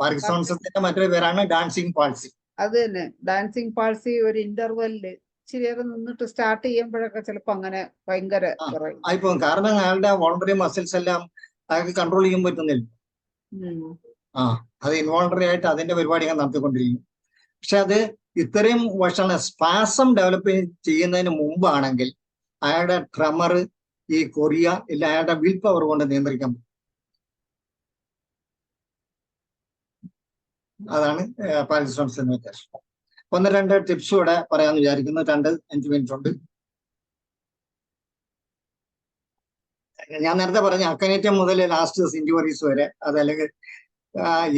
പാർക്കിൻസോൺസത്തിന്റെ മറ്റൊരു പേരാണ് ഡാൻസിങ് പാൾസി. അത് തന്നെ, ഡാൻസിങ് പാൾസി ഒരു ഇന്റർവെല്ലില് ഇച്ചിരിയേറെ നിന്നിട്ട് സ്റ്റാർട്ട് ചെയ്യുമ്പോഴൊക്കെ ചിലപ്പോ അങ്ങനെ ഭയങ്കര ആയിപ്പോ. കാരണം അയാളുടെ വോളണ്ടറി മസിൽസ് എല്ലാം അയാൾക്ക് കൺട്രോൾ ചെയ്യാൻ പറ്റുന്നില്ല. അത് ഇൻവോളണ്ടറി ആയിട്ട് അതിന്റെ പരിപാടികൾ നടത്തിക്കൊണ്ടിരിക്കും. പക്ഷെ അത് ഇത്രയും വർഷങ്ങൾ സ്പാസം ഡെവലപ്പ് ചെയ്യുന്നതിന് മുമ്പാണെങ്കിൽ അയാളുടെ ട്രെമർ, ഈ കൊറിയ ഇല്ല അയാളുടെ വിൽ പവർ കൊണ്ട് നിയന്ത്രിക്കാൻ പറ്റും. അതാണ് പാർക്കിൻസോൺസിന്റെ വ്യത്യാസം. 1-2 ടിപ്സ് ഇവിടെ പറയാമെന്ന് വിചാരിക്കുന്നു. 2-5 മിനിറ്റ് ഉണ്ട്. ഞാൻ നേരത്തെ പറഞ്ഞ അക്കനേറ്റം മുതൽ ലാസ്റ്റ് സിൻഡ്യൂറീസ് വരെ, അതല്ലെങ്കിൽ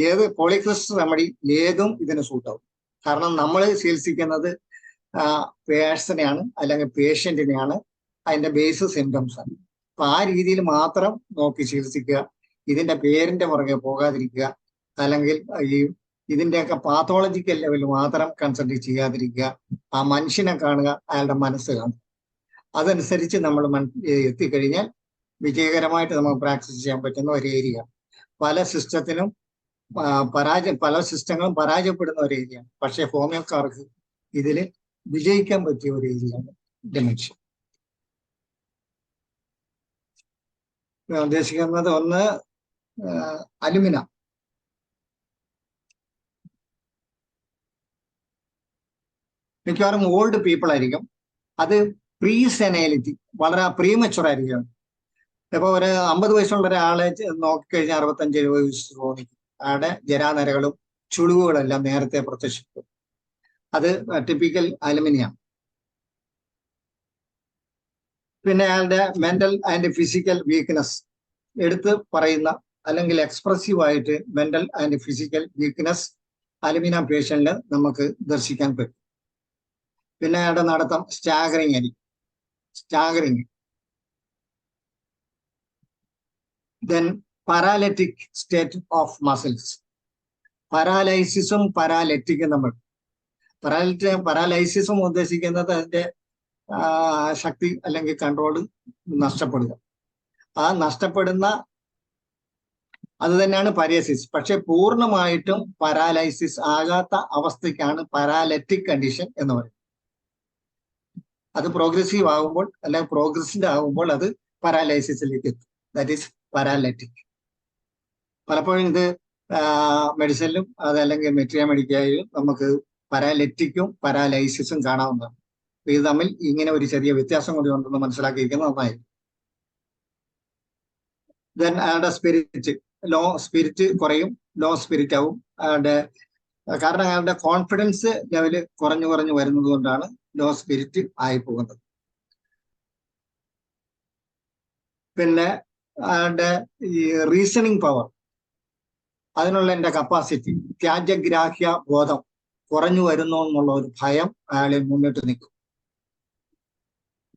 ഏത് പോളിക്രിസ്റ്റൽ റെമഡി ഏതും ഇതിന് സൂട്ടാവും. കാരണം നമ്മൾ ചികിത്സിക്കുന്നത് പേഴ്സണെയാണ് അല്ലെങ്കിൽ പേഷ്യന്റിനെയാണ്. അതിന്റെ ബേസ് സിംറ്റംസ് ആണ്. അപ്പൊ ആ രീതിയിൽ മാത്രം നോക്കി ചികിത്സിക്കുക. ഇതിന്റെ പേരിന്റെ പുറകെ പോകാതിരിക്കുക. അല്ലെങ്കിൽ ഈ ഇതിന്റെയൊക്കെ പാത്തോളജിക്കൽ ലെവലിൽ മാത്രം കൺസൾട്ട് ചെയ്യാതിരിക്കുക. ആ മനുഷ്യനെ കാണുക, അയാളുടെ മനസ്സ് കാണുക. അതനുസരിച്ച് നമ്മൾ എത്തിക്കഴിഞ്ഞാൽ വിജയകരമായിട്ട് നമുക്ക് പ്രാക്ടീസ് ചെയ്യാൻ പറ്റുന്ന ഒരു ഏരിയ. പല സിസ്റ്റത്തിനും പല സിസ്റ്റങ്ങളും പരാജയപ്പെടുന്ന ഒരു ഏരിയയാണ്. പക്ഷെ ഹോമിയോക്കാർക്ക് ഇതിൽ വിജയിക്കാൻ പറ്റിയ ഒരു ഏരിയയാണ് ഡിമെൻഷ്യ. ഉദ്ദേശിക്കുന്നത് ഒന്ന് അലുമിന. മിക്കവാറും ഓൾഡ് പീപ്പിൾ ആയിരിക്കും. അത് പ്രീ സെനൈലിറ്റി, വളരെ പ്രീമച്ചുർ ആയിരിക്കും. ഇപ്പൊ ഒരു 50 വയസ്സുള്ള ഒരാളെ നോക്കിക്കഴിഞ്ഞാൽ 65-70 വയസ്സ് തോന്നിക്കും. അയാളുടെ ജരാനരകളും ചുളിവുകളെല്ലാം നേരത്തെ പ്രത്യക്ഷപ്പെടും. അത് ടിപ്പിക്കൽ അലുമിനിയം. പിന്നെ അയാളുടെ മെന്റൽ ആൻഡ് ഫിസിക്കൽ വീക്ക്നെസ് എടുത്ത് പറയുന്ന അല്ലെങ്കിൽ എക്സ്പ്രസീവ് ആയിട്ട് mental and physical weakness aluminium പേഷ്യന്റിൽ നമുക്ക് ദർശിക്കാൻ പറ്റും. പിന്നെ അയാളുടെ നടത്തം staggering. Then paralytic state of muscles. പാരാലൈസിസും പാരാലിറ്റിക്കും നമ്മൾ പാരാലൈസിസും ഉദ്ദേശിക്കുന്നത് അതിന്റെ ശക്തി അല്ലെങ്കിൽ കൺട്രോള് നഷ്ടപ്പെടുക. ആ നഷ്ടപ്പെടുന്ന അത് തന്നെയാണ് പാരലിസിസ്. പക്ഷെ പൂർണ്ണമായിട്ടും പാരാലൈസിസ് ആകാത്ത അവസ്ഥയ്ക്കാണ് പാരാലിറ്റിക് കണ്ടീഷൻ എന്ന് പറയുന്നത്. അത് പ്രോഗ്രസീവ് ആകുമ്പോൾ അല്ലെങ്കിൽ പ്രോഗ്രസിന്റെ ആകുമ്പോൾ അത് പാരാലൈസിസിലേക്ക് എത്തും. That is paralytic. പലപ്പോഴും ഇത് മെഡിസിനിലും അതല്ലെങ്കിൽ മെട്രിയ മെഡിക്കയിലും നമുക്ക് പാരാലിറ്റിക്കും പാരാലൈസിസും കാണാവുന്നതാണ്. ഇത് തമ്മിൽ ഇങ്ങനെ ഒരു ചെറിയ വ്യത്യാസം കൂടി ഉണ്ടെന്ന് മനസ്സിലാക്കിയിരിക്കുന്നത് നന്നായിരിക്കും. ദെൻ അയാളുടെ സ്പിരിറ്റ് കുറയും, ലോ സ്പിരിറ്റ് ആവും അയാളുടെ. കാരണം അയാളുടെ കോൺഫിഡൻസ് ലെവല് കുറഞ്ഞു വരുന്നത് കൊണ്ടാണ് ലോ സ്പിരിറ്റ് ആയി പോകുന്നത്. പിന്നെ അയാളുടെ ഈ റീസണിങ് പവർ, അതിനുള്ള എൻ്റെ കപ്പാസിറ്റി, ത്യാജ്യഗ്രാഹ്യ ബോധം കുറഞ്ഞു വരുന്നു എന്നുള്ള ഒരു ഭയം അയാളിൽ മുന്നിട്ട് നിൽക്കും.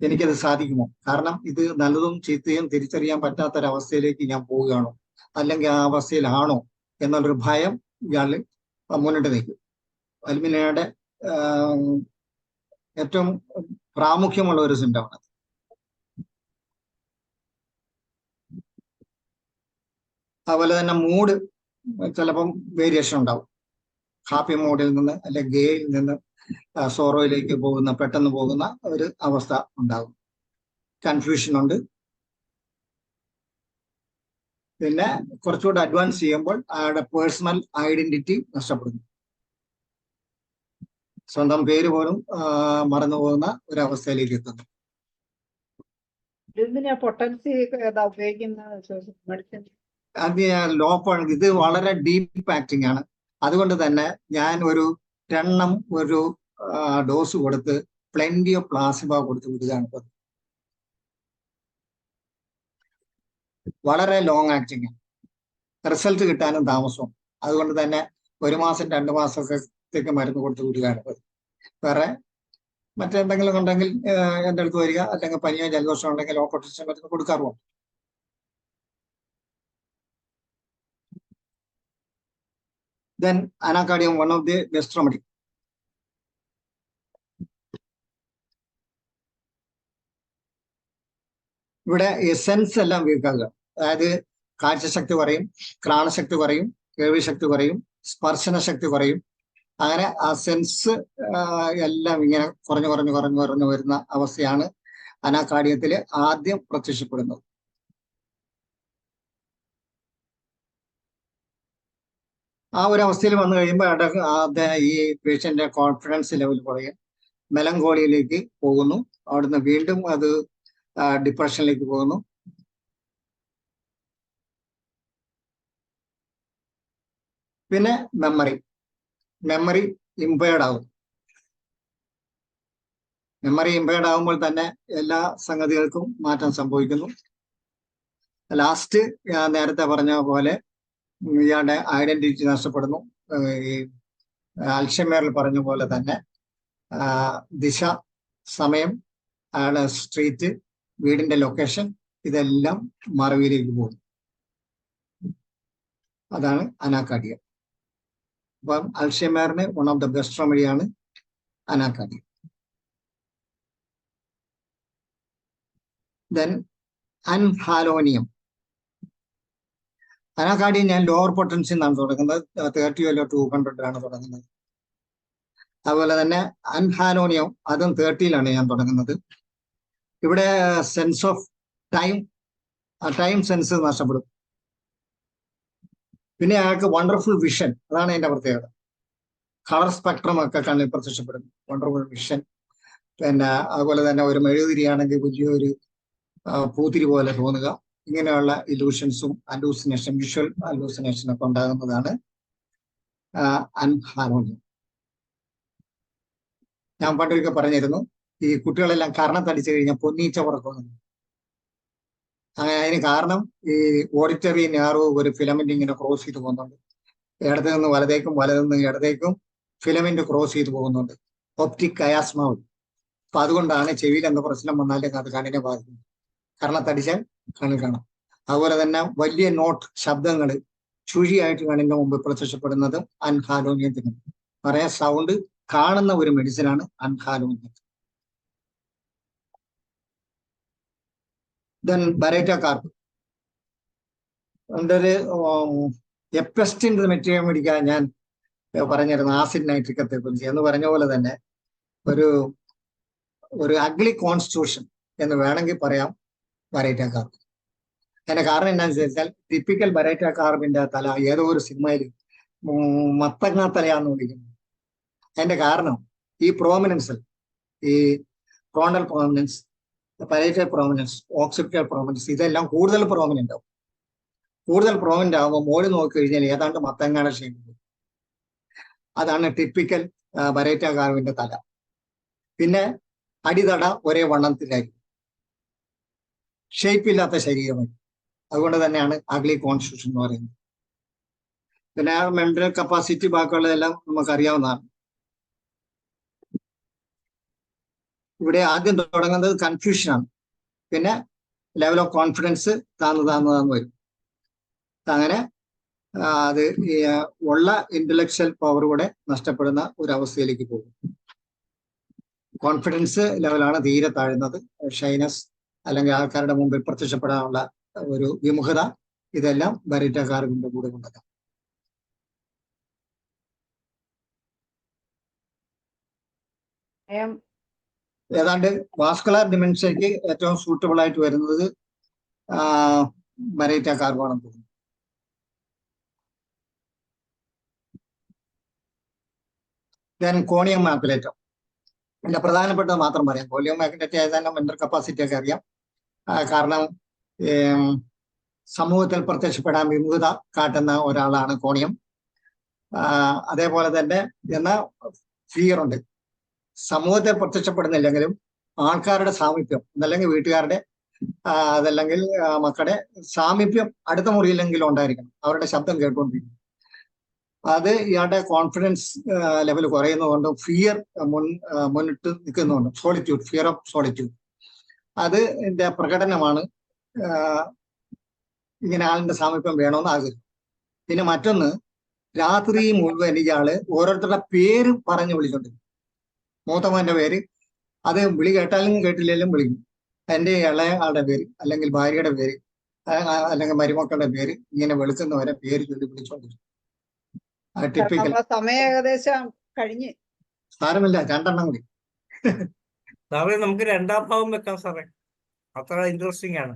എനിക്കത് സാധിക്കുമോ? കാരണം ഇത് നല്ലതും ചീത്തയും തിരിച്ചറിയാൻ പറ്റാത്തൊരവസ്ഥയിലേക്ക് ഞാൻ പോവുകയാണോ, അല്ലെങ്കിൽ ആ അവസ്ഥയിലാണോ എന്നുള്ളൊരു ഭയം ഇയാളിൽ മുന്നിട്ട് നിൽക്കും. അലുമിനിയയുടെ ഏറ്റവും പ്രാമുഖ്യമുള്ള ഒരു സിംറ്റമാണ്. അതുപോലെ തന്നെ മൂഡ് ചിലപ്പം വേരിയേഷൻ ഉണ്ടാവും. ഹാപ്പി മൂഡിൽ നിന്ന് അല്ലെങ്കിൽ ഗേയിൽ നിന്ന് സോറോയിലേക്ക് പെട്ടെന്ന് പോകുന്ന ഒരു അവസ്ഥ ഉണ്ടാകും. കൺഫ്യൂഷൻ ഉണ്ട്. പിന്നെ കുറച്ചുകൂടെ അഡ്വാൻസ് ചെയ്യുമ്പോൾ അയാളുടെ പേഴ്സണൽ ഐഡന്റിറ്റി നഷ്ടപ്പെടുന്നു. സ്വന്തം പേര് പോലും മറന്നു പോകുന്ന ഒരവസ്ഥയിലേക്ക് എത്തുന്നു. ഇതിന് പൊട്ടൻസി ഏതാ ഉപയോഗിക്കുന്നത് മെഡിസിൻ? അത് ഇത് വളരെ ഡീപ്പ് ആക്ടിങ് ആണ്. അതുകൊണ്ട് തന്നെ ഞാൻ ഒരു 2 ഒരു ഡോസ് കൊടുത്ത് പ്ലെന്റി ഓഫ് പ്ലാസിബ കൊടുത്ത് വിടുകയാണ് ഇപ്പൊ. വളരെ ലോങ് ആക്ടിങ് ആണ്. റിസൾട്ട് കിട്ടാനും താമസവും. അതുകൊണ്ട് തന്നെ 1 മാസം 2 മാസത്തേക്ക് മരുന്ന് കൊടുത്ത് വിടുകയാണ് ഇപ്പൊ. വേറെ മറ്റെന്തെങ്കിലും ഉണ്ടെങ്കിൽ എൻ്റെ അടുത്ത് വരിക, അല്ലെങ്കിൽ പനിയോ ജലദോഷം ഉണ്ടെങ്കിൽ ലോ പൊട്ടൻഷ്യൽ മരുന്ന് കൊടുക്കാറുണ്ട്. Then anacardium, one of the best remedy. ഇവിടെ സെൻസ് എല്ലാം വീക്കാകുക. അതായത് കാഴ്ചശക്തി കുറയും, ഘ്രാണശക്തി കുറയും, കേൾവിശക്തി കുറയും, സ്പർശന ശക്തി കുറയും. അങ്ങനെ ആ സെൻസ് എല്ലാം ഇങ്ങനെ കുറഞ്ഞു വരുന്ന അവസ്ഥയാണ് അനാകാർഡിയത്തിൽ ആദ്യം പ്രത്യക്ഷപ്പെടുന്നത്. ആ ഒരു അവസ്ഥയിൽ വന്നു കഴിയുമ്പോൾ ഈ പേഷ്യന്റെ കോൺഫിഡൻസ് ലെവൽ കുറയും, മെലങ്കോളിയിലേക്ക് പോകുന്നു. അവിടുന്ന് വീണ്ടും അത് ഡിപ്രഷനിലേക്ക് പോകുന്നു. പിന്നെ മെമ്മറി ഇമ്പയർഡ് ആകും. മെമ്മറി ഇമ്പയർഡ് ആകുമ്പോൾ തന്നെ എല്ലാ സംഗതികൾക്കും മാറ്റം സംഭവിക്കുന്നു. ലാസ്റ്റ് ഞാൻ നേരത്തെ പറഞ്ഞ പോലെ ഇയാളുടെ ഐഡന്റിറ്റി നഷ്ടപ്പെടുന്നു. ഈ അൽഷൈമറിൽ പറഞ്ഞ പോലെ തന്നെ ദിശ, സമയം, അയാളുടെ സ്ട്രീറ്റ്, വീടിന്റെ ലൊക്കേഷൻ ഇതെല്ലാം മറവിയിലേക്ക് പോകും. അതാണ് അനാകാർഡിയ. അപ്പം അൽഷൈമറിന് വൺ ഓഫ് ദ ബെസ്റ്റ് റെമഡിയാണ് അനാകാർഡിയ. Then anhalonium. അനാകാർഡിയ ഞാൻ ലോവർ പൊട്ടൻഷ്യൽ നിന്നാണ് തുടങ്ങുന്നത്. 30 or 200 ആണ് തുടങ്ങുന്നത്. അതുപോലെ തന്നെ അൻഹാലോനിയം അതും 30 ഞാൻ തുടങ്ങുന്നത്. ഇവിടെ സെൻസ് ഓഫ് ടൈം സെൻസ് നഷ്ടപ്പെടും. പിന്നെ അയാൾക്ക് വണ്ടർഫുൾ വിഷൻ, അതാണ് അതിന്റെ പ്രത്യേകത. കളർ സ്പെക്ട്രം ഒക്കെ കണ്ണിൽ പ്രത്യക്ഷപ്പെടും. Wonderful vision. പിന്നെ അതുപോലെ തന്നെ ഒരു മെഴുകുതിരിയാണെങ്കിൽ വലിയൊരു പൂത്തിരി പോലെ തോന്നുക. ഇങ്ങനെയുള്ള ഇലൂഷൻസും വിഷ്വൽ അലൂസിനേഷൻ ഒക്കെ ഉണ്ടാകുന്നതാണ് അൻഹാലോനിയം. ഞാൻ പണ്ടൊരിക്കൽ പറഞ്ഞിരുന്നു, ഈ കുട്ടികളെല്ലാം കർണത്തടിച്ചു കഴിഞ്ഞാൽ പൊന്നീച്ച പുറക്കുന്നു. അങ്ങനെ അതിന് കാരണം ഈ ഓഡിറ്ററി നെർവ് ഒരു ഫിലമെന്റ് ഇങ്ങനെ ക്രോസ് ചെയ്ത് പോകുന്നുണ്ട്. ഇടത്ത് നിന്ന് വലതേക്കും, വലത് നിന്ന് ഇടത്തേക്കും ഫിലമെന്റ് ക്രോസ് ചെയ്ത് പോകുന്നുണ്ട്. ഒപ്റ്റിക് കയാസ്മ. അപ്പൊ അതുകൊണ്ടാണ് ചെവിയിൽ എന്ത് പ്രശ്നം വന്നാലും അത് കണ്ണിനെ ബാധിക്കുന്നത്. കർണത്തടിച്ചാൽ കണ്ണിൽ കാണാം. അതുപോലെ തന്നെ വലിയ നോട്ട് ശബ്ദങ്ങൾ ചുഴിയായിട്ട് കണ്ണിന്റെ മുമ്പ് പ്രത്യക്ഷപ്പെടുന്നതും അൻഹാലോനിയത്തിന്. പറയാൻ സൗണ്ട് കാണുന്ന ഒരു മെഡിസിനാണ് അൻഹാലോനിയം. Then ബരേറ്റ carp. എൻ്റെ ഒരു എപ്പസ്റ്റിൻ്റെ മെറ്റീരിയൽ മേടിക്കാൻ ഞാൻ പറഞ്ഞിരുന്നു ആസിഡ് നൈട്രിക്കത്തെ കുറിച്ച്. എന്ന് പറഞ്ഞ പോലെ തന്നെ ഒരു അഗ്ലി കോൺസ്റ്റിറ്റ്യൂഷൻ എന്ന് വേണമെങ്കിൽ പറയാം ബരേറ്റ കാർപ്പ്. അതിന്റെ കാരണം എന്താണെന്ന് വെച്ചാൽ ടിപ്പിക്കൽ ബരേറ്റ കാർപ്പിന്റെ തല ഏതോ ഒരു സിനിമയിൽ മത്തങ്ങ തലയാന്ന് വിളിക്കുന്നു. അതിന്റെ കാരണം ഈ പ്രോമിനൻസിൽ, ഈ frontal prominence, പരേറ്റൽ prominence, occipital prominence ഇതെല്ലാം കൂടുതൽ പ്രോമിനന്റ് ആവും. കൂടുതൽ പ്രോമിനന്റ് ആകുമ്പോൾ മോള് നോക്കി കഴിഞ്ഞാൽ ഏതാണ്ട് മത്തങ്ങയുടെ ഷേപ്പ്. അതാണ് ടിപ്പിക്കൽ ബരേറ്റ കാർവിന്റെ തല. പിന്നെ അടിതട ഒരേ വണ്ണത്തിലായിരിക്കും, ഷേപ്പില്ലാത്ത ശരീരമായി. അതുകൊണ്ട് തന്നെയാണ് അഗ്ലി കോൺസ്റ്റിറ്റ്യൂഷൻ എന്ന് പറയുന്നത്. പിന്നെ മെന്റൽ കപ്പാസിറ്റി ബാക്കിയുള്ളതെല്ലാം നമുക്കറിയാവുന്നതാണ്. ഇവിടെ ആദ്യം തുടങ്ങുന്നത് കൺഫ്യൂഷനാണ്. പിന്നെ ലെവൽ ഓഫ് കോൺഫിഡൻസ് താന്ന് വരും. അങ്ങനെ അത് ഉള്ള ഇന്റലക്ച്വൽ പവർ കൂടെ നഷ്ടപ്പെടുന്ന ഒരു അവസ്ഥയിലേക്ക് പോകും. കോൺഫിഡൻസ് ലെവലാണ് തീരെ താഴുന്നത്. ഷൈനസ് അല്ലെങ്കിൽ ആൾക്കാരുടെ മുമ്പിൽ പ്രത്യക്ഷപ്പെടാനുള്ള ഒരു വിമുഖത ഇതെല്ലാം ബരീറ്റ കാർവിന്റെ കൂടെ കൊണ്ടുവരാം. ഏതാണ്ട് വാസ്കുലർ ഡിമെൻഷ്യക്ക് ഏറ്റവും സൂട്ടബിൾ ആയിട്ട് വരുന്നത് ബരീറ്റ കാർവാണെന്ന് തോന്നുന്നു. ഞാൻ കോണിയം മാക്കുലേറ്റം ഇതിന്റെ പ്രധാനപ്പെട്ടത് മാത്രം പറയാം. കോണിയം മാക്കുലേറ്റം ഏതാണ്ട് മെന്റൽ കപ്പാസിറ്റി ഒക്കെ അറിയാം. കാരണം സമൂഹത്തിൽ പ്രത്യക്ഷപ്പെടാൻ വിമുഖത കാട്ടുന്ന ഒരാളാണ് കോണിയം. അതേപോലെ തന്നെ എന്നാൽ ഫിയർ ഉണ്ട്. സമൂഹത്തിൽ പ്രത്യക്ഷപ്പെടുന്നില്ലെങ്കിലും ആൾക്കാരുടെ സാമീപ്യം, അതല്ലെങ്കിൽ വീട്ടുകാരുടെ അതല്ലെങ്കിൽ മക്കളുടെ സാമീപ്യം അടുത്ത മുറിയിലെങ്കിലും ഉണ്ടായിരിക്കണം. അവരുടെ ശബ്ദം കേട്ടുകൊണ്ടിരിക്കും. അത് ഇയാളുടെ കോൺഫിഡൻസ് ലെവൽ കുറയുന്നതുകൊണ്ട് ഫിയർ മുന്നിട്ട് നിൽക്കുന്നുണ്ട്. സോളിറ്റ്യൂഡ്, ഫിയർ ഓഫ് സോളിറ്റ്യൂഡ്, അത് ഇതിന്റെ പ്രകടനമാണ്. ഇങ്ങനെ ആളിന്റെ സാമീപ്യം വേണമെന്ന് ആഗ്രഹം. പിന്നെ മറ്റൊന്ന്, രാത്രി മുഴുവൻ ഇയാള് ഓരോരുത്തരുടെ പേര് പറഞ്ഞു വിളിച്ചോണ്ടിരിക്കും. മൂത്തമ്മന്റെ പേര്, അത് വിളി കേട്ടാലും കേട്ടില്ലെങ്കിലും വിളിക്കും. എൻ്റെ ഇളയ ആളുടെ പേര്, അല്ലെങ്കിൽ ഭാര്യയുടെ പേര്, അല്ലെങ്കിൽ മരുമക്കളുടെ പേര്, ഇങ്ങനെ വെളുക്കുന്നവരെ പേര് ചൊല്ലി വിളിച്ചോണ്ടിരിക്കും. ടിപ്പിക്കൽ. സമയം ഏകദേശം കഴിഞ്ഞ്. സാരമില്ല, 2 എണ്ണം കൂടി. സാറേ നമുക്ക് 2ാം ഭാഗം വെക്കാം സാറേ, അത്ര ഇൻട്രസ്റ്റിംഗ് ആണ്.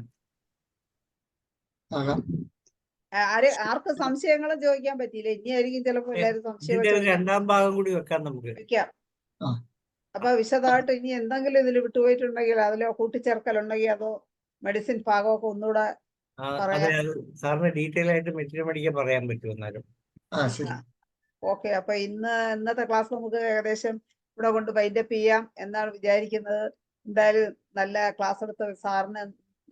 ആർക്ക് സംശയങ്ങളും ചോദിക്കാൻ പറ്റിയില്ല. ഇനിയായിരിക്കും ചിലപ്പോ എല്ലാവരും സംശയം 2ാം ഭാഗം കൂടി വെക്കാം നമുക്ക്. വെക്കാം. അപ്പൊ വിശദമായിട്ട് ഇനി എന്തെങ്കിലും ഇതിൽ വിട്ടുപോയിട്ടുണ്ടെങ്കിൽ അതിലോ കൂട്ടിച്ചേർക്കലുണ്ടെങ്കിൽ അതോ മെഡിസിൻ ഭാഗമൊക്കെ ഒന്നുകൂടെ സാറിന് ഡീറ്റെയിൽ ആയിട്ട് മെറ്റീരിയൽ പറയാൻ പറ്റും എന്നാലും. ഓക്കെ. അപ്പൊ ഇന്നത്തെ ക്ലാസ് നമുക്ക് ഏകദേശം ഇവിടെ കൊണ്ട് വൈൻഡപ്പ് ചെയ്യാം എന്നാണ് വിചാരിക്കുന്നത്. എന്തായാലും നല്ല ക്ലാസ് എടുത്ത സാറിന്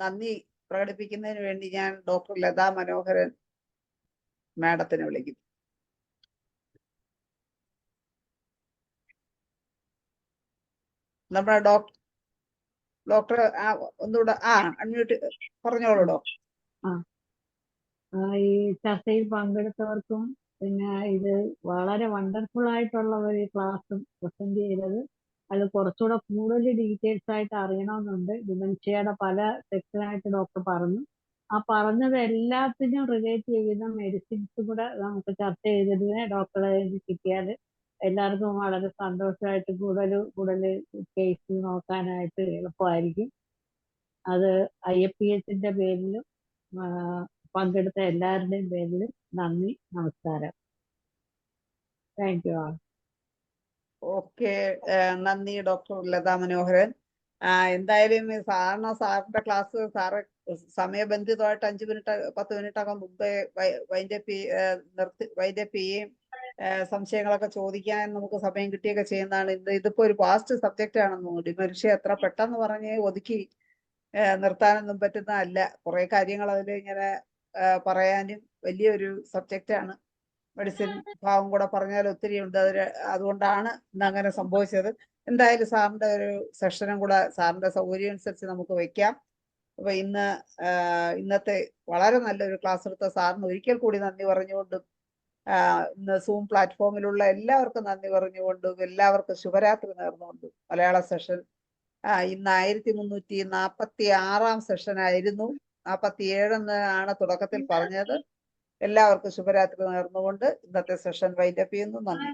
നന്ദി പ്രകടിപ്പിക്കുന്നതിന് വേണ്ടി ഞാൻ ഡോക്ടർ ലതാ മനോഹരൻ മാഡത്തിനെ വിളിക്കുന്നു. നമ്മുടെ ഡോക്ടർ ഒന്നുകൂടെ അൺമ്യൂട്ട് പറഞ്ഞോളൂ ഡോക്ടർ. ഈ ചർച്ചയിൽ പങ്കെടുത്തവർക്കും പിന്നെ ഇത് വളരെ വണ്ടർഫുൾ ആയിട്ടുള്ള ഒരു ക്ലാസ്സും പ്രസന്റ് ചെയ്തത്. അത് കുറച്ചുകൂടെ കൂടുതൽ ഡീറ്റെയിൽസ് ആയിട്ട് അറിയണമെന്നുണ്ട്. ഡിമെൻഷ്യയുടെ പല സെക്ഷനായിട്ട് ഡോക്ടർ പറഞ്ഞു. ആ പറഞ്ഞത് എല്ലാത്തിനും റിലേറ്റ് ചെയ്യുന്ന മെഡിസിൻസ് കൂടെ നമുക്ക് ചർച്ച ചെയ്തതിന് ഡോക്ടറെ കിട്ടിയാൽ എല്ലാവർക്കും വളരെ സന്തോഷമായിട്ട് കൂടുതൽ കേസ് നോക്കാനായിട്ട് എളുപ്പമായിരിക്കും. അത് IFPHന്റെ പേരിലും പങ്കെടുത്ത എല്ലാവരുടെയും പേരിലും നന്ദി, നമസ്കാരം. Thank you. ഓക്കെ, നന്ദി ഡോക്ടർ ലതാ മനോഹരൻ. എന്തായാലും സാറിന്റെ ക്ലാസ് സാറ് സമയബന്ധിതമായിട്ട് 5 മിനിറ്റ് 10 മിനിറ്റൊക്കെ മുമ്പേ വൈൻഡപ്പ് ചെയ്യുകയും സംശയങ്ങളൊക്കെ ചോദിക്കാൻ നമുക്ക് സമയം കിട്ടിയൊക്കെ ചെയ്യുന്നതാണ്. ഇതിപ്പോ ഒരു വാസ്റ്റ് സബ്ജക്റ്റ് ആണെന്ന് തോന്നുന്നു. ഡിമെൻഷ്യ എത്ര പെട്ടെന്ന് പറഞ്ഞ് ഒതുക്കി നിർത്താനൊന്നും പറ്റുന്നതല്ല. കുറെ കാര്യങ്ങൾ അതിൽ ഇങ്ങനെ പറയാനും വലിയൊരു സബ്ജക്റ്റാണ്. മെഡിസിൻ ഭാഗം കൂടെ പറഞ്ഞാൽ ഒത്തിരി ഉണ്ട്. അതുകൊണ്ടാണ് ഇന്ന് അങ്ങനെ സംഭവിച്ചത്. എന്തായാലും സാറിന്റെ ഒരു സെഷനും കൂടെ സാറിന്റെ സൗകര്യം അനുസരിച്ച് നമുക്ക് വെക്കാം. അപ്പൊ ഇന്നത്തെ വളരെ നല്ലൊരു ക്ലാസ് എടുത്ത സാറിന് ഒരിക്കൽ കൂടി നന്ദി പറഞ്ഞുകൊണ്ടും ഇന്ന് സൂം പ്ലാറ്റ്ഫോമിലുള്ള എല്ലാവർക്കും നന്ദി പറഞ്ഞുകൊണ്ടും എല്ലാവർക്കും ശുഭരാത്രി നേർന്നുകൊണ്ടും മലയാള സെഷൻ ഇന്ന് 1346-ാം സെഷനായിരുന്നു. 47 ആണ് തുടക്കത്തിൽ പറഞ്ഞത്. എല്ലാവർക്കും ശുഭരാത്രി നേർന്നുകൊണ്ട് ഇന്നത്തെ സെഷൻ വൈൻഡപ്പ് ചെയ്യുന്നു. നന്ദി.